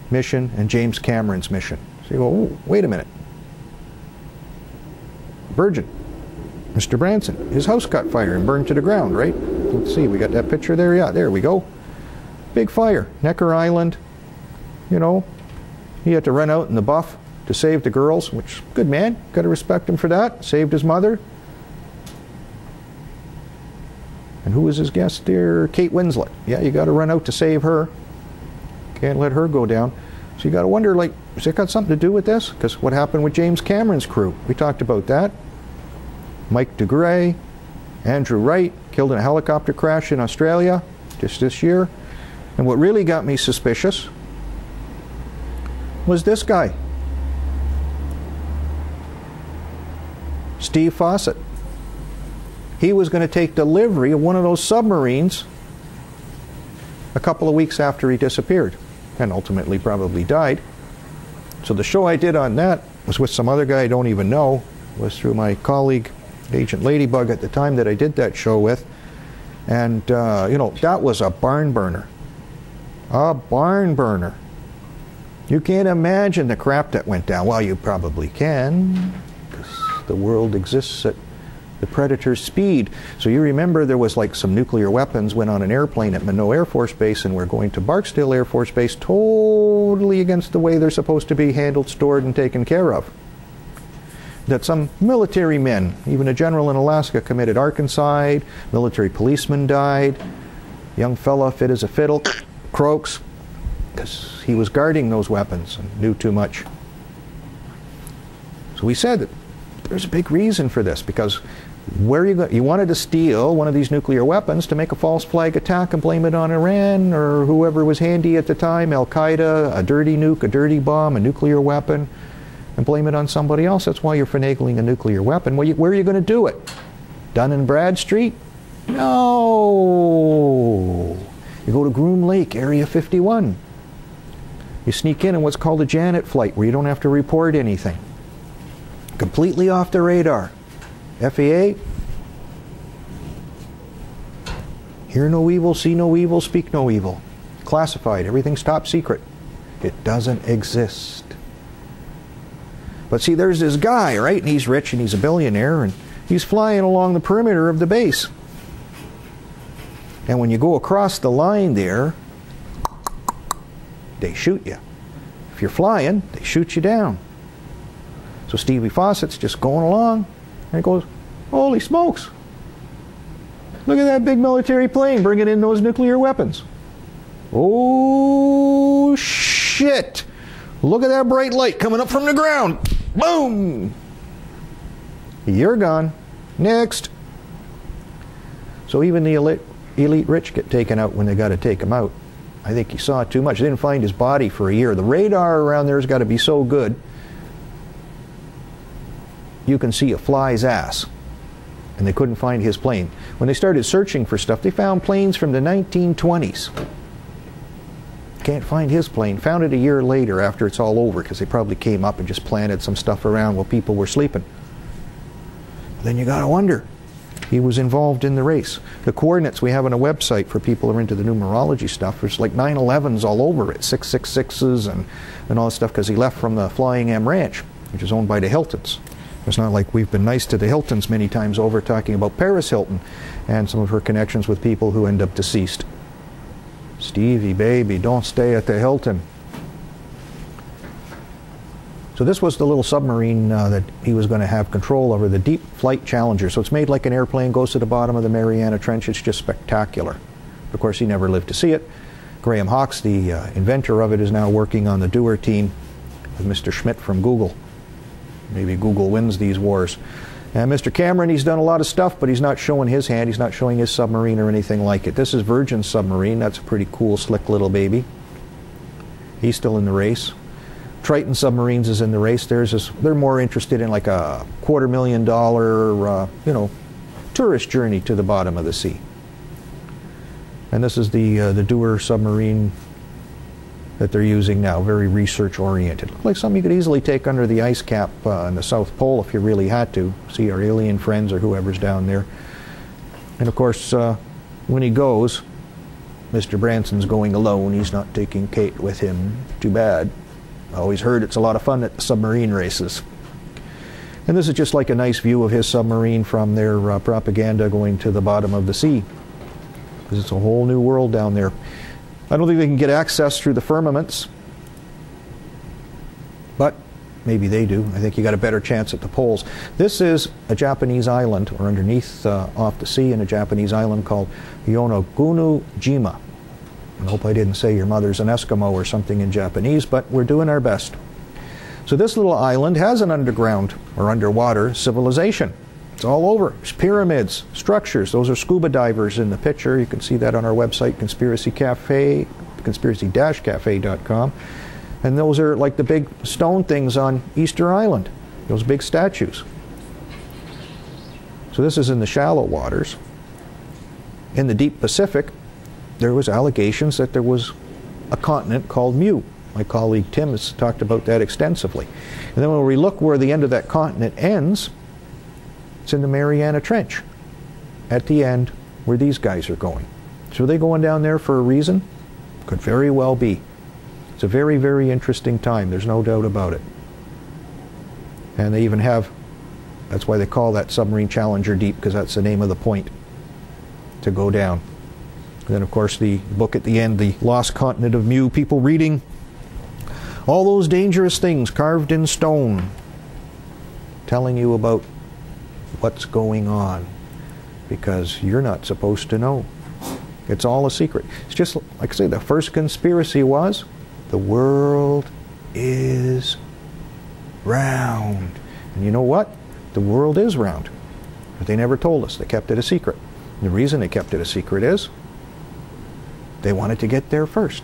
mission, and James Cameron's mission. So you go, oh, wait a minute. Virgin, Mr. Branson, his house caught fire and burned to the ground, right? Let's see, we got that picture there? Yeah, there we go. Big fire. Necker Island, you know, he had to run out in the buff to save the girls, which, good man, got to respect him for that. Saved his mother. And who was his guest there? Kate Winslet. Yeah, you got to run out to save her. Can't let her go down. So you got to wonder, like, has it got something to do with this? Because what happened with James Cameron's crew? We talked about that. Mike DeGray, Andrew Wright, killed in a helicopter crash in Australia just this year. And what really got me suspicious was this guy, Steve Fawcett. he was going to take delivery of one of those submarines a couple of weeks after he disappeared, and ultimately probably died. So the show I did on that was with some other guy I don't even know. It was through my colleague, Agent Ladybug, at the time that I did that show with. And, you know, that was a barn burner. A barn burner. You can't imagine the crap that went down. Well, you probably can, because the world exists at the Predator's speed. So you remember there was like some nuclear weapons went on an airplane at Minot Air Force Base, and we're going to Barksdale Air Force Base, totally against the way they're supposed to be handled, stored, and taken care of. That some military men, even a general in Alaska, committed arkancide, military policeman died, young fella fit as a fiddle, croaks, because he was guarding those weapons and knew too much. So we said that there's a big reason for this, because where you wanted to steal one of these nuclear weapons to make a false flag attack and blame it on Iran or whoever was handy at the time, Al-Qaeda, a dirty nuke, a dirty bomb, a nuclear weapon, and blame it on somebody else. That's why you're finagling a nuclear weapon. Where are you going to do it? Dun and Bradstreet? No! You go to Groom Lake, Area 51. You sneak in what's called a Janet flight, where you don't have to report anything. Completely off the radar. FAA, hear no evil, see no evil, speak no evil. Classified, everything's top secret. It doesn't exist. But see, there's this guy, right? And he's rich and he's a billionaire, and he's flying along the perimeter of the base. And when you go across the line there, they shoot you. If you're flying, they shoot you down. So Stevie Fawcett's just going along, and he goes, holy smokes, look at that big military plane bringing in those nuclear weapons. Oh shit, look at that bright light coming up from the ground. Boom! You're gone. Next. So even the elite rich get taken out when they got to take them out. I think he saw too much. They didn't find his body for a year. The radar around there has got to be so good you can see a fly's ass. And they couldn't find his plane. When they started searching for stuff, they found planes from the 1920s. Can't find his plane. Found it a year later after it's all over, because they probably came up and just planted some stuff around while people were sleeping. Then you got to wonder. He was involved in the race. The coordinates we have on a website for people who are into the numerology stuff, there's like 911s all over it, 666s and all that stuff, because he left from the Flying M Ranch, which is owned by the Hiltons. It's not like we've been nice to the Hiltons many times over, talking about Paris Hilton and some of her connections with people who end up deceased. Stevie, baby, don't stay at the Hilton. So this was the little submarine that he was going to have control over, the Deep Flight Challenger. So it's made like an airplane, goes to the bottom of the Mariana Trench. It's just spectacular. Of course, he never lived to see it. Graham Hawkes, the inventor of it, is now working on the Dewar team with Mr. Schmidt from Google. Maybe Google wins these wars. And Mr. Cameron, he's done a lot of stuff, but he's not showing his hand. He's not showing his submarine or anything like it. This is Virgin's submarine. That's a pretty cool, slick little baby. He's still in the race. Triton Submarines is in the race. They're more interested in like a $250,000, you know, tourist journey to the bottom of the sea. And this is the Dewar submarine that they're using now, very research-oriented. Looks like something you could easily take under the ice cap in the South Pole if you really had to. See our alien friends or whoever's down there. And of course, when he goes, Mr. Branson's going alone. He's not taking Kate with him. Too bad. I always heard it's a lot of fun at the submarine races. And this is just like a nice view of his submarine from their propaganda going to the bottom of the sea. Because it's a whole new world down there. I don't think they can get access through the firmaments, but maybe they do. I think you got a better chance at the poles. This is a Japanese island, or underneath off the sea, in a Japanese island called Yonaguni-jima. I hope I didn't say your mother's an Eskimo or something in Japanese, but we're doing our best. So this little island has an underground or underwater civilization. It's all over. There's pyramids, structures. Those are scuba divers in the picture. You can see that on our website, conspiracy-cafe.com. And those are like the big stone things on Easter Island, those big statues. So this is in the shallow waters. In the deep Pacific, there was allegations that there was a continent called Mu. My colleague Tim has talked about that extensively. And then when we look where the end of that continent ends, it's in the Mariana Trench, at the end where these guys are going. So are they going down there for a reason? Could very well be. It's a very, very interesting time. There's no doubt about it. And they even have, that's why they call that submarine Challenger Deep, because that's the name of the point to go down. And then, of course, the book at the end, The Lost Continent of Mu, people reading all those dangerous things carved in stone, telling you about what's going on, because you're not supposed to know. It's all a secret. It's just, like I say, the first conspiracy was the world is round. And you know what? The world is round. But they never told us. They kept it a secret. And the reason they kept it a secret is they wanted to get there first.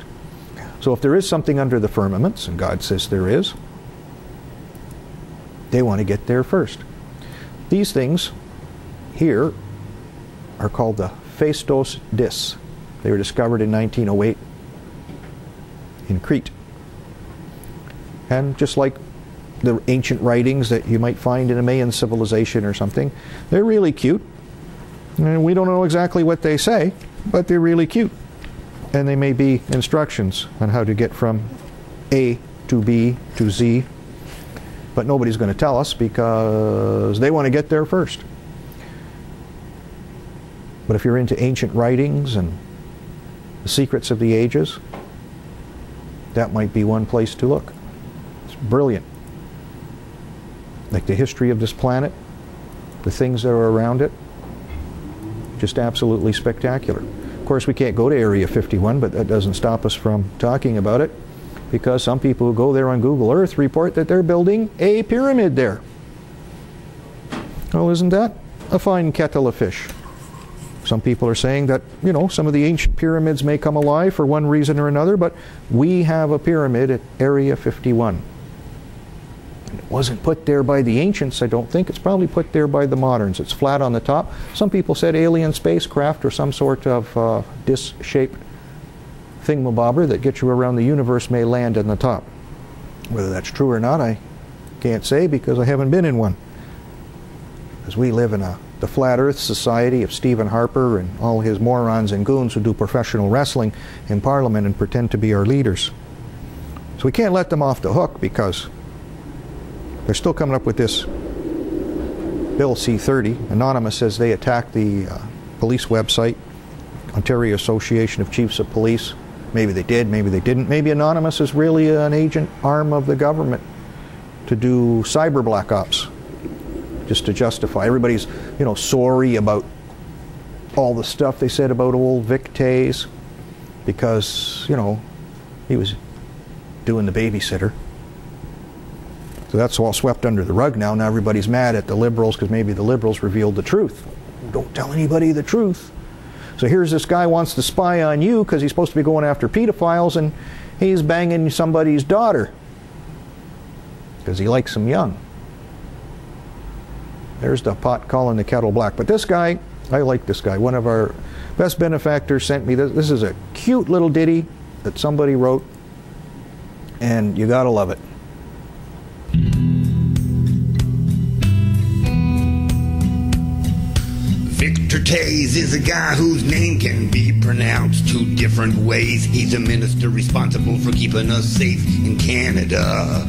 So if there is something under the firmaments, and God says there is, they want to get there first. These things here are called the Phaistos discs. They were discovered in 1908 in Crete. And just like the ancient writings that you might find in a Mayan civilization or something, they're really cute. And we don't know exactly what they say, but they're really cute. And they may be instructions on how to get from A to B to Z. But nobody's going to tell us because they want to get there first. But if you're into ancient writings and the secrets of the ages, that might be one place to look. It's brilliant. Like the history of this planet, the things that are around it, just absolutely spectacular. Of course, we can't go to Area 51, but that doesn't stop us from talking about it, because some people who go there on Google Earth report that they're building a pyramid there. Well, isn't that a fine kettle of fish? Some people are saying that, you know, some of the ancient pyramids may come alive for one reason or another, but we have a pyramid at Area 51. It wasn't put there by the ancients, I don't think. It's probably put there by the moderns. It's flat on the top. Some people said alien spacecraft or some sort of disc-shaped thingamabobber that gets you around the universe may land on the top. Whether that's true or not, I can't say, because I haven't been in one. Because we live in the Flat Earth Society of Stephen Harper and all his morons and goons who do professional wrestling in Parliament and pretend to be our leaders. So we can't let them off the hook, because they're still coming up with this Bill C-30. Anonymous says they attacked the police website, Ontario Association of Chiefs of Police. Maybe they did, maybe they didn't. Maybe Anonymous is really an agent arm of the government to do cyber black ops, just to justify. Everybody's, you know, sorry about all the stuff they said about old Vic Tays, because, you know, he was doing the babysitter. So that's all swept under the rug now. Now everybody's mad at the Liberals because maybe the Liberals revealed the truth. Don't tell anybody the truth. So here's this guy wants to spy on you because he's supposed to be going after pedophiles, and he's banging somebody's daughter because he likes them young. There's the pot calling the kettle black. But this guy, I like this guy. One of our best benefactors sent me this. This is a cute little ditty that somebody wrote, and you gotta love it.
Victor Tays is a guy whose name can be pronounced two different ways. He's a minister responsible for keeping us safe in Canada.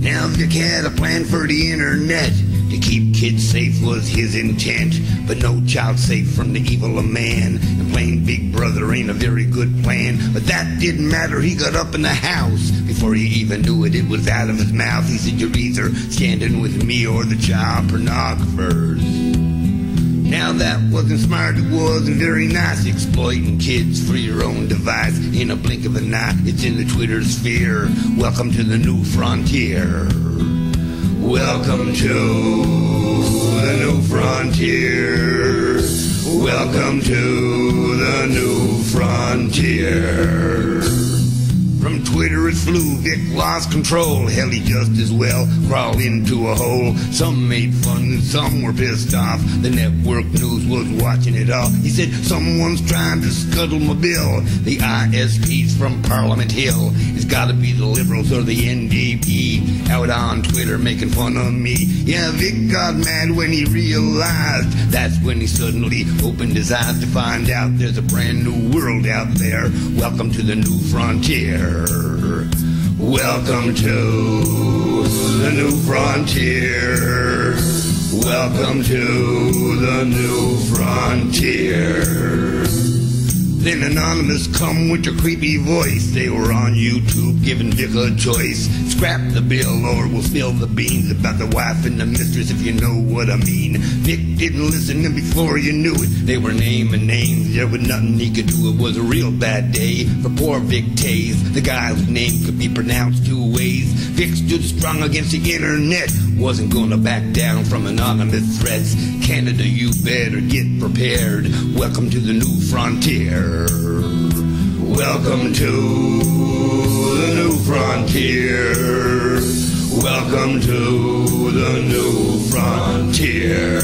Now Vic had a plan for the internet. To keep kids safe was his intent, but no child safe from the evil of man. And playing Big Brother ain't a very good plan, but that didn't matter. He got up in the house. Before he even knew it, it was out of his mouth. He said, you're either standing with me or the child pornographers. Now that wasn't smart, it wasn't very nice, exploiting kids for your own device. In a blink of an eye, it's in the Twitter sphere. Welcome to the new frontier. Welcome to the new frontier. Welcome to the new frontier. From Twitter it flew, Vic lost control. Hell, he just as well crawled into a hole. Some made fun and some were pissed off. The network news was watching it all. He said, someone's trying to scuttle my bill. The ISPs from Parliament Hill. It's gotta be the Liberals or the NDP out on Twitter making fun of me. Yeah, Vic got mad when he realized. That's when he suddenly opened his eyes to find out there's a brand new world out there. Welcome to the new frontier. Welcome to the new frontier. Welcome to the new frontier. Then Anonymous come with a creepy voice. They were on YouTube giving Vic a choice. Scrap the bill or we'll spill the beans about the wife and the mistress, if you know what I mean. Vic didn't listen, and before you knew it, they were naming names. There was nothing he could do. It was a real bad day for poor Vic Tays, the guy whose name could be pronounced two ways. Vic stood strong against the internet, wasn't gonna back down from anonymous threats. Canada, you better get prepared. Welcome to the new frontier. Welcome to the new frontier. Welcome to the new frontier.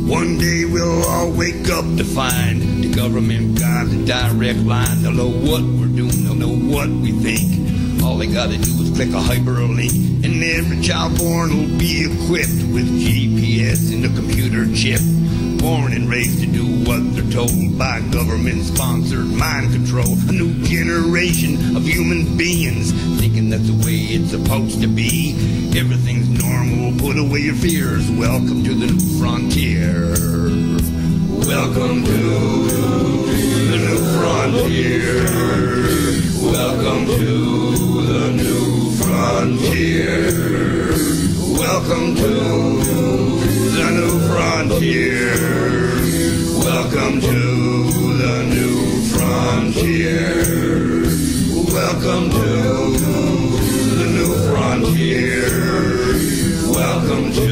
One day we'll all wake up to find the government got a direct line. They'll know what we're doing, they'll know what we think. All they gotta do is click a hyperlink, and every child born will be equipped with GPS and a computer chip. Born and raised to do what they're told by government-sponsored mind control. A new generation of human beings thinking that's the way it's supposed to be. Everything's normal, put away your fears. Welcome to the new frontier. Welcome to the new frontier. Welcome to the new frontier. Welcome to the new frontier. Welcome to the new frontier. Welcome to the new frontier. Welcome to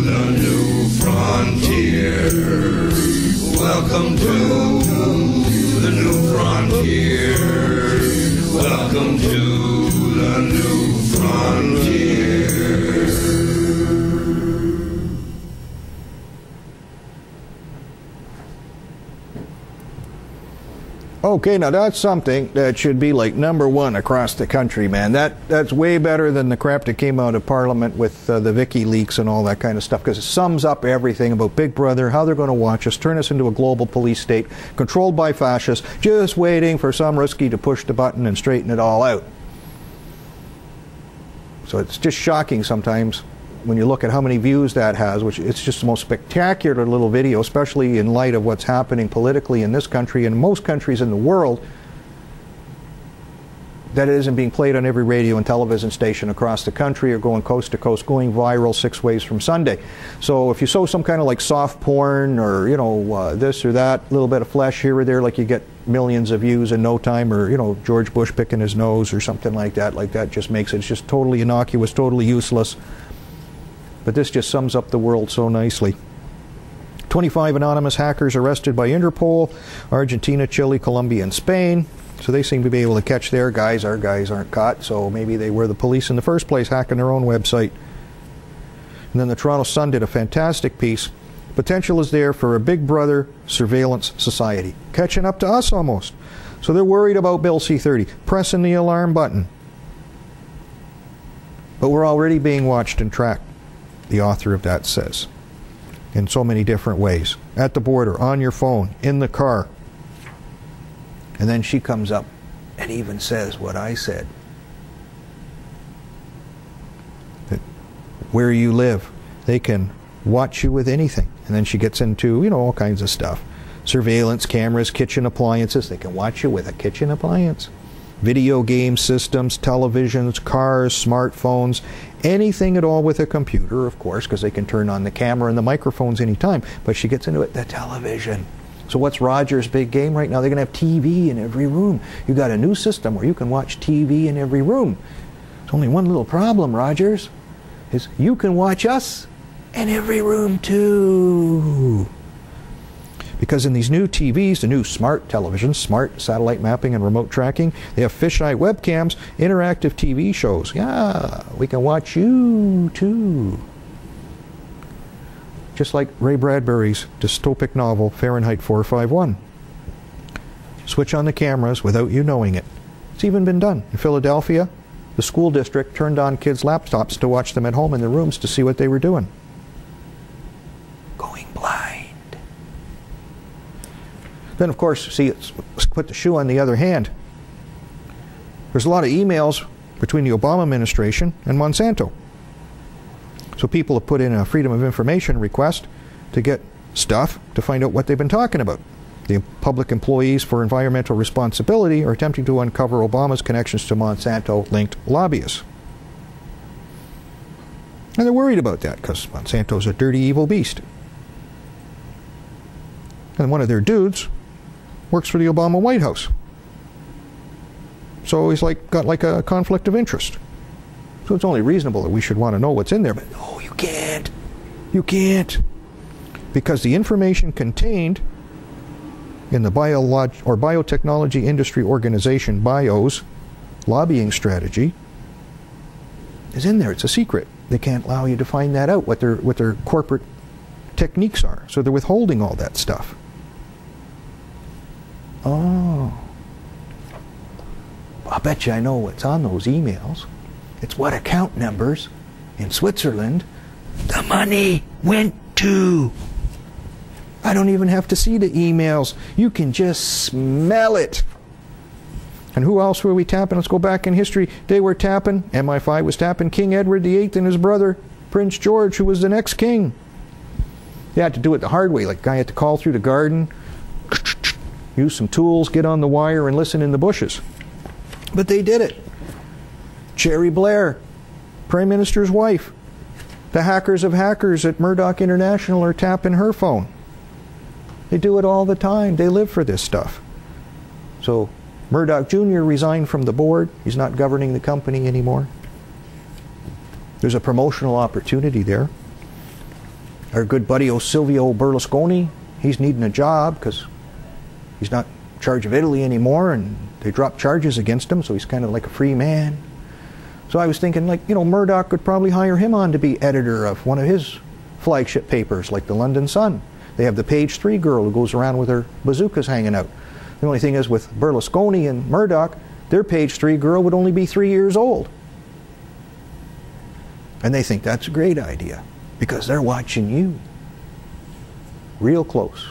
the new frontier. Welcome to the new frontier. Welcome to the new frontier.
Okay, now that's something that should be like #1 across the country, man. That's way better than the crap that came out of Parliament with the WikiLeaks and all that kind of stuff, because it sums up everything about Big Brother, how they're going to watch us, turn us into a global police state, controlled by fascists, just waiting for some risky to push the button and straighten it all out. So it's just shocking sometimes when you look at how many views that has, which it's just the most spectacular little video, especially in light of what's happening politically in this country and most countries in the world, that it isn't being played on every radio and television station across the country or going coast to coast, going viral 6 ways from Sunday. So if you show some kind of like soft porn or, you know, this or that, little bit of flesh here or there, like you get millions of views in no time, or, you know, George Bush picking his nose or something like that just makes it just totally innocuous, totally useless. But this just sums up the world so nicely. 25 anonymous hackers arrested by Interpol, Argentina, Chile, Colombia, and Spain. So they seem to be able to catch their guys. Our guys aren't caught, so maybe they were the police in the first place, hacking their own website. And then the Toronto Sun did a fantastic piece. Potential is there for a Big Brother surveillance society. Catching up to us almost. So they're worried about Bill C-30, pressing the alarm button. But we're already being watched and tracked, the author of that says, in so many different ways. At the border, on your phone, in the car. And then she comes up and even says what I said. That where you live, they can watch you with anything. And then she gets into, you know, all kinds of stuff. Surveillance cameras, kitchen appliances. They can watch you with a kitchen appliance. Video game systems, televisions, cars, smartphones, anything at all with a computer, of course, because they can turn on the camera and the microphones anytime. But she gets into it, the television. So what's Roger's big game right now? They're going to have TV in every room. You've got a new system where you can watch TV in every room. There's only one little problem, Rogers, is you can watch us in every room too. Because in these new TVs, the new smart televisions, smart satellite mapping and remote tracking, they have fisheye webcams, interactive TV shows. Yeah, we can watch you too. Just like Ray Bradbury's dystopic novel, Fahrenheit 451. Switch on the cameras without you knowing it. It's even been done. In Philadelphia, the school district turned on kids' laptops to watch them at home in their rooms to see what they were doing. Going blind. Then, of course, see, let's put the shoe on the other hand. There's a lot of emails between the Obama administration and Monsanto. So people have put in a Freedom of Information request to get stuff to find out what they've been talking about. The Public Employees for Environmental Responsibility are attempting to uncover Obama's connections to Monsanto-linked lobbyists. And they're worried about that because Monsanto's a dirty, evil beast. And one of their dudes works for the Obama White House. So he's got a conflict of interest. So it's only reasonable that we should want to know what's in there. But no, you can't. You can't. Because the information contained in the Biotechnology Industry Organization, BIO's, lobbying strategy is in there. It's a secret. They can't allow you to find that out, what their corporate techniques are. So they're withholding all that stuff. Oh. I bet you I know what's on those emails. It's what account numbers in Switzerland the money went to. I don't even have to see the emails. You can just smell it. And who else were we tapping? Let's go back in history. They were tapping, MI5 was tapping King Edward VIII and his brother, Prince George, who was the next king. They had to do it the hard way. Like, guy had to call through the garden, use some tools, get on the wire, and listen in the bushes. But they did it. Cherry Blair, Prime Minister's wife. The hackers of hackers at Murdoch International are tapping her phone. They do it all the time. They live for this stuff. So Murdoch Jr. resigned from the board. He's not governing the company anymore. There's a promotional opportunity there. Our good buddy Silvio Berlusconi, he's needing a job because he's not in charge of Italy anymore, and they dropped charges against him, so he's kind of like a free man. So I was thinking, like, you know, Murdoch could probably hire him on to be editor of one of his flagship papers, like the London Sun. They have the page 3 girl who goes around with her bazookas hanging out. The only thing is, with Berlusconi and Murdoch, their page 3 girl would only be 3 years old. And they think that's a great idea because they're watching you real close.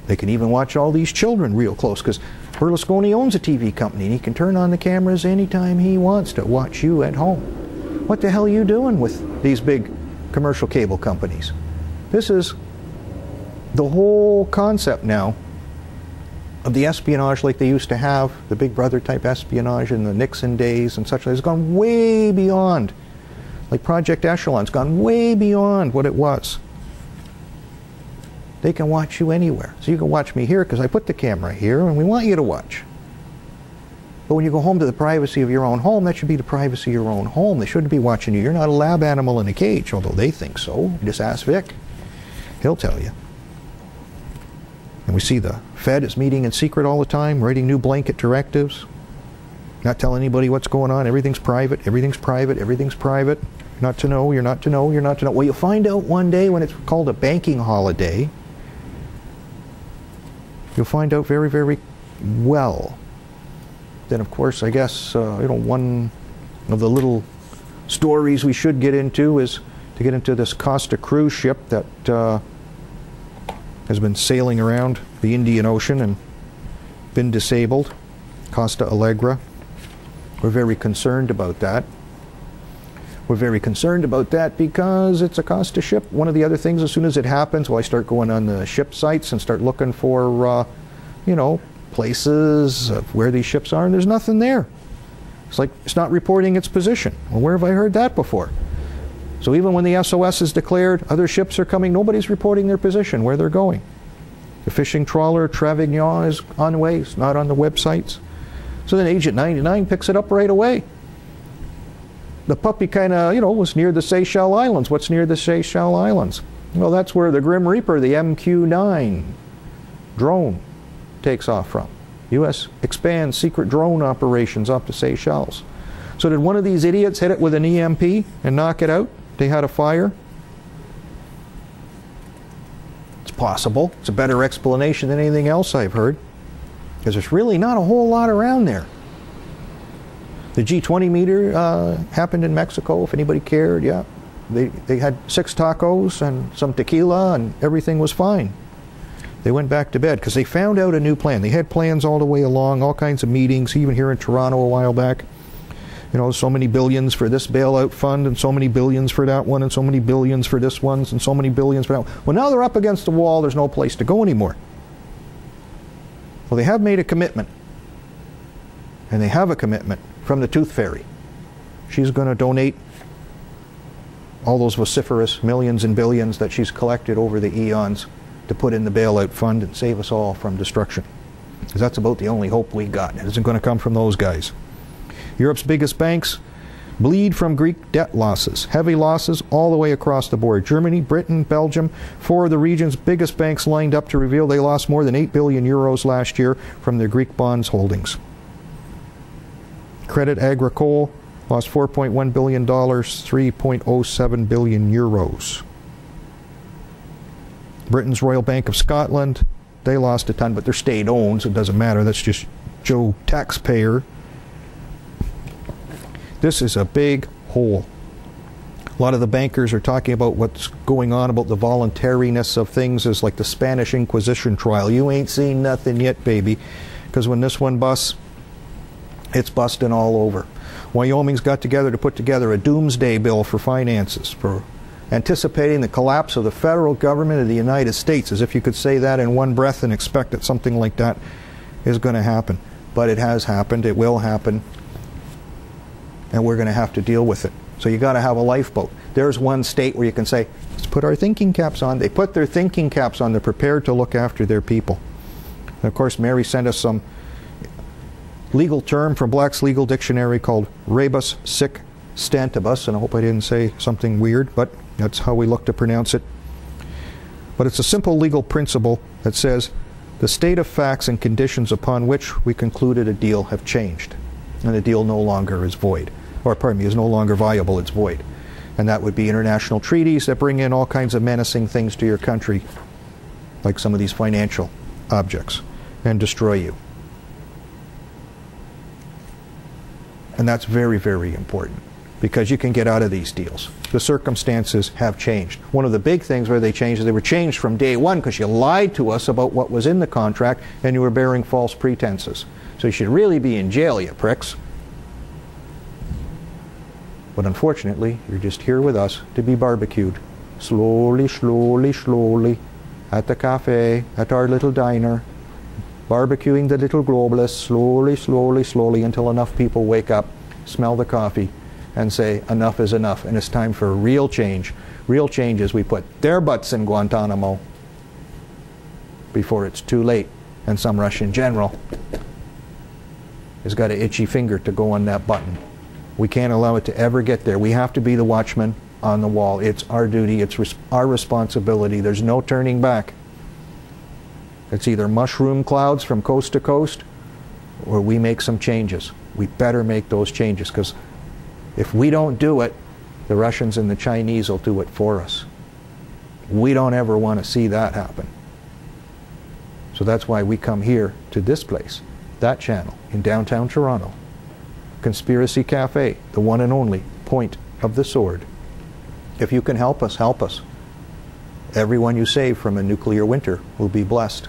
They can even watch all these children real close because Berlusconi owns a TV company and he can turn on the cameras anytime he wants to watch you at home. What the hell are you doing with these big commercial cable companies? This is the whole concept now of the espionage like they used to have, the Big Brother type espionage in the Nixon days and such. It's gone way beyond. Like Project Echelon's gone way beyond what it was. They can watch you anywhere. So you can watch me here because I put the camera here and we want you to watch. But when you go home to the privacy of your own home, that should be the privacy of your own home. They shouldn't be watching you. You're not a lab animal in a cage, although they think so. Just ask Vic. He'll tell you. And we see the Fed is meeting in secret all the time, writing new blanket directives. Not telling anybody what's going on. Everything's private. Everything's private. Everything's private. You're not to know. You're not to know. You're not to know. Well, you'll find out one day when it's called a banking holiday. You'll find out very, very well. Then, of course, I guess, one of the little stories we should get into is to get into this Costa cruise ship that has been sailing around the Indian Ocean and been disabled. Costa Allegra. We're very concerned about that. We're very concerned about that because it's a Costa ship. One of the other things, as soon as it happens, well, I start going on the ship sites and start looking for, places of where these ships are, and there's nothing there. It's like it's not reporting its position. Well, where have I heard that before? So even when the SOS is declared, other ships are coming, nobody's reporting their position, where they're going. The fishing trawler Travignon is on the way, it's not on the websites. So then Agent 99 picks it up right away. The puppy kind of, was near the Seychelles Islands. What's near the Seychelles Islands? Well, that's where the Grim Reaper, the MQ-9, drone takes off from. U.S. expands secret drone operations up to Seychelles. So did one of these idiots hit it with an EMP and knock it out? They had a fire? It's possible. It's a better explanation than anything else I've heard, because there's really not a whole lot around there. The G20 meter happened in Mexico, if anybody cared. Yeah, they had 6 tacos and some tequila and everything was fine. They went back to bed because they found out a new plan. They had plans all the way along, all kinds of meetings, even here in Toronto a while back. You know, so many billions for this bailout fund and so many billions for that one and so many billions for this one and so many billions for that one. Well, now they're up against the wall. There's no place to go anymore. Well, they have made a commitment. And they have a commitment from the Tooth Fairy. She's going to donate all those vociferous millions and billions that she's collected over the eons to put in the bailout fund and save us all from destruction. Because that's about the only hope we got. It isn't going to come from those guys. Europe's biggest banks bleed from Greek debt losses. Heavy losses all the way across the board. Germany, Britain, Belgium, 4 of the region's biggest banks lined up to reveal they lost more than 8 billion euros last year from their Greek bonds holdings. Credit Agricole lost $4.1 billion, 3.07 billion euros. Britain's Royal Bank of Scotland, they lost a ton, but they're state-owned, so it doesn't matter. That's just Joe taxpayer. This is a big hole. A lot of the bankers are talking about what's going on, about the voluntariness of things, as like the Spanish Inquisition trial. You ain't seen nothing yet, baby. Because when this one busts, it's busting all over. Wyoming's got together to put together a doomsday bill for finances, for anticipating the collapse of the federal government of the United States, as if you could say that in one breath and expect that something like that is going to happen. But it has happened, it will happen, and we're going to have to deal with it. So you got to have a lifeboat. There's one state where you can say, let's put our thinking caps on. They put their thinking caps on. They're prepared to look after their people. And of course, Mary sent us some legal term from Black's Legal Dictionary called rebus sic stantibus, and I hope I didn't say something weird, but that's how we look to pronounce it. But it's a simple legal principle that says the state of facts and conditions upon which we concluded a deal have changed, and the deal no longer is void. Or, pardon me, is no longer viable, it's void. And that would be international treaties that bring in all kinds of menacing things to your country, like some of these financial objects, and destroy you. And that's very, very important, because you can get out of these deals. The circumstances have changed. One of the big things where they changed is they were changed from day one because you lied to us about what was in the contract and you were bearing false pretenses. So you should really be in jail, you pricks. But unfortunately, you're just here with us to be barbecued. Slowly, slowly, slowly, at the cafe, at our little diner, barbecuing the little globalists, slowly, slowly, slowly, until enough people wake up, smell the coffee, and say, enough is enough, and it's time for real change. Real change is we put their butts in Guantanamo before it's too late, and some Russian general has got an itchy finger to go on that button. We can't allow it to ever get there. We have to be the watchman on the wall. It's our duty. It's our responsibility. There's no turning back. It's either mushroom clouds from coast to coast, or we make some changes. We better make those changes, because if we don't do it, the Russians and the Chinese will do it for us. We don't ever want to see that happen. So that's why we come here to this place, that channel in downtown Toronto. Conspiracy Cafe, the one and only point of the sword. If you can help us, help us. Everyone you save from a nuclear winter will be blessed.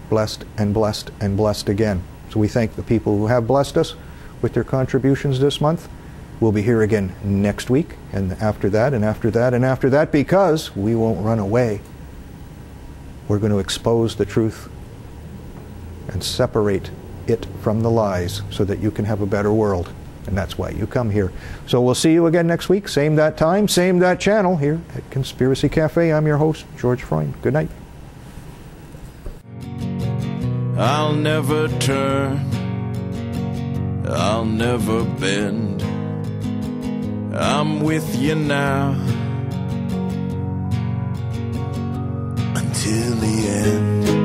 Blessed and blessed and blessed again. So we thank the people who have blessed us with their contributions this month. We'll be here again next week, and after that, and after that, and after that, because we won't run away. We're going to expose the truth and separate it from the lies so that you can have a better world. And that's why you come here. So we'll see you again next week. Same that time, same that channel here at Conspiracy Cafe. I'm your host, George Freund. Good night.
I'll never turn, I'll never bend. I'm with you now until the end.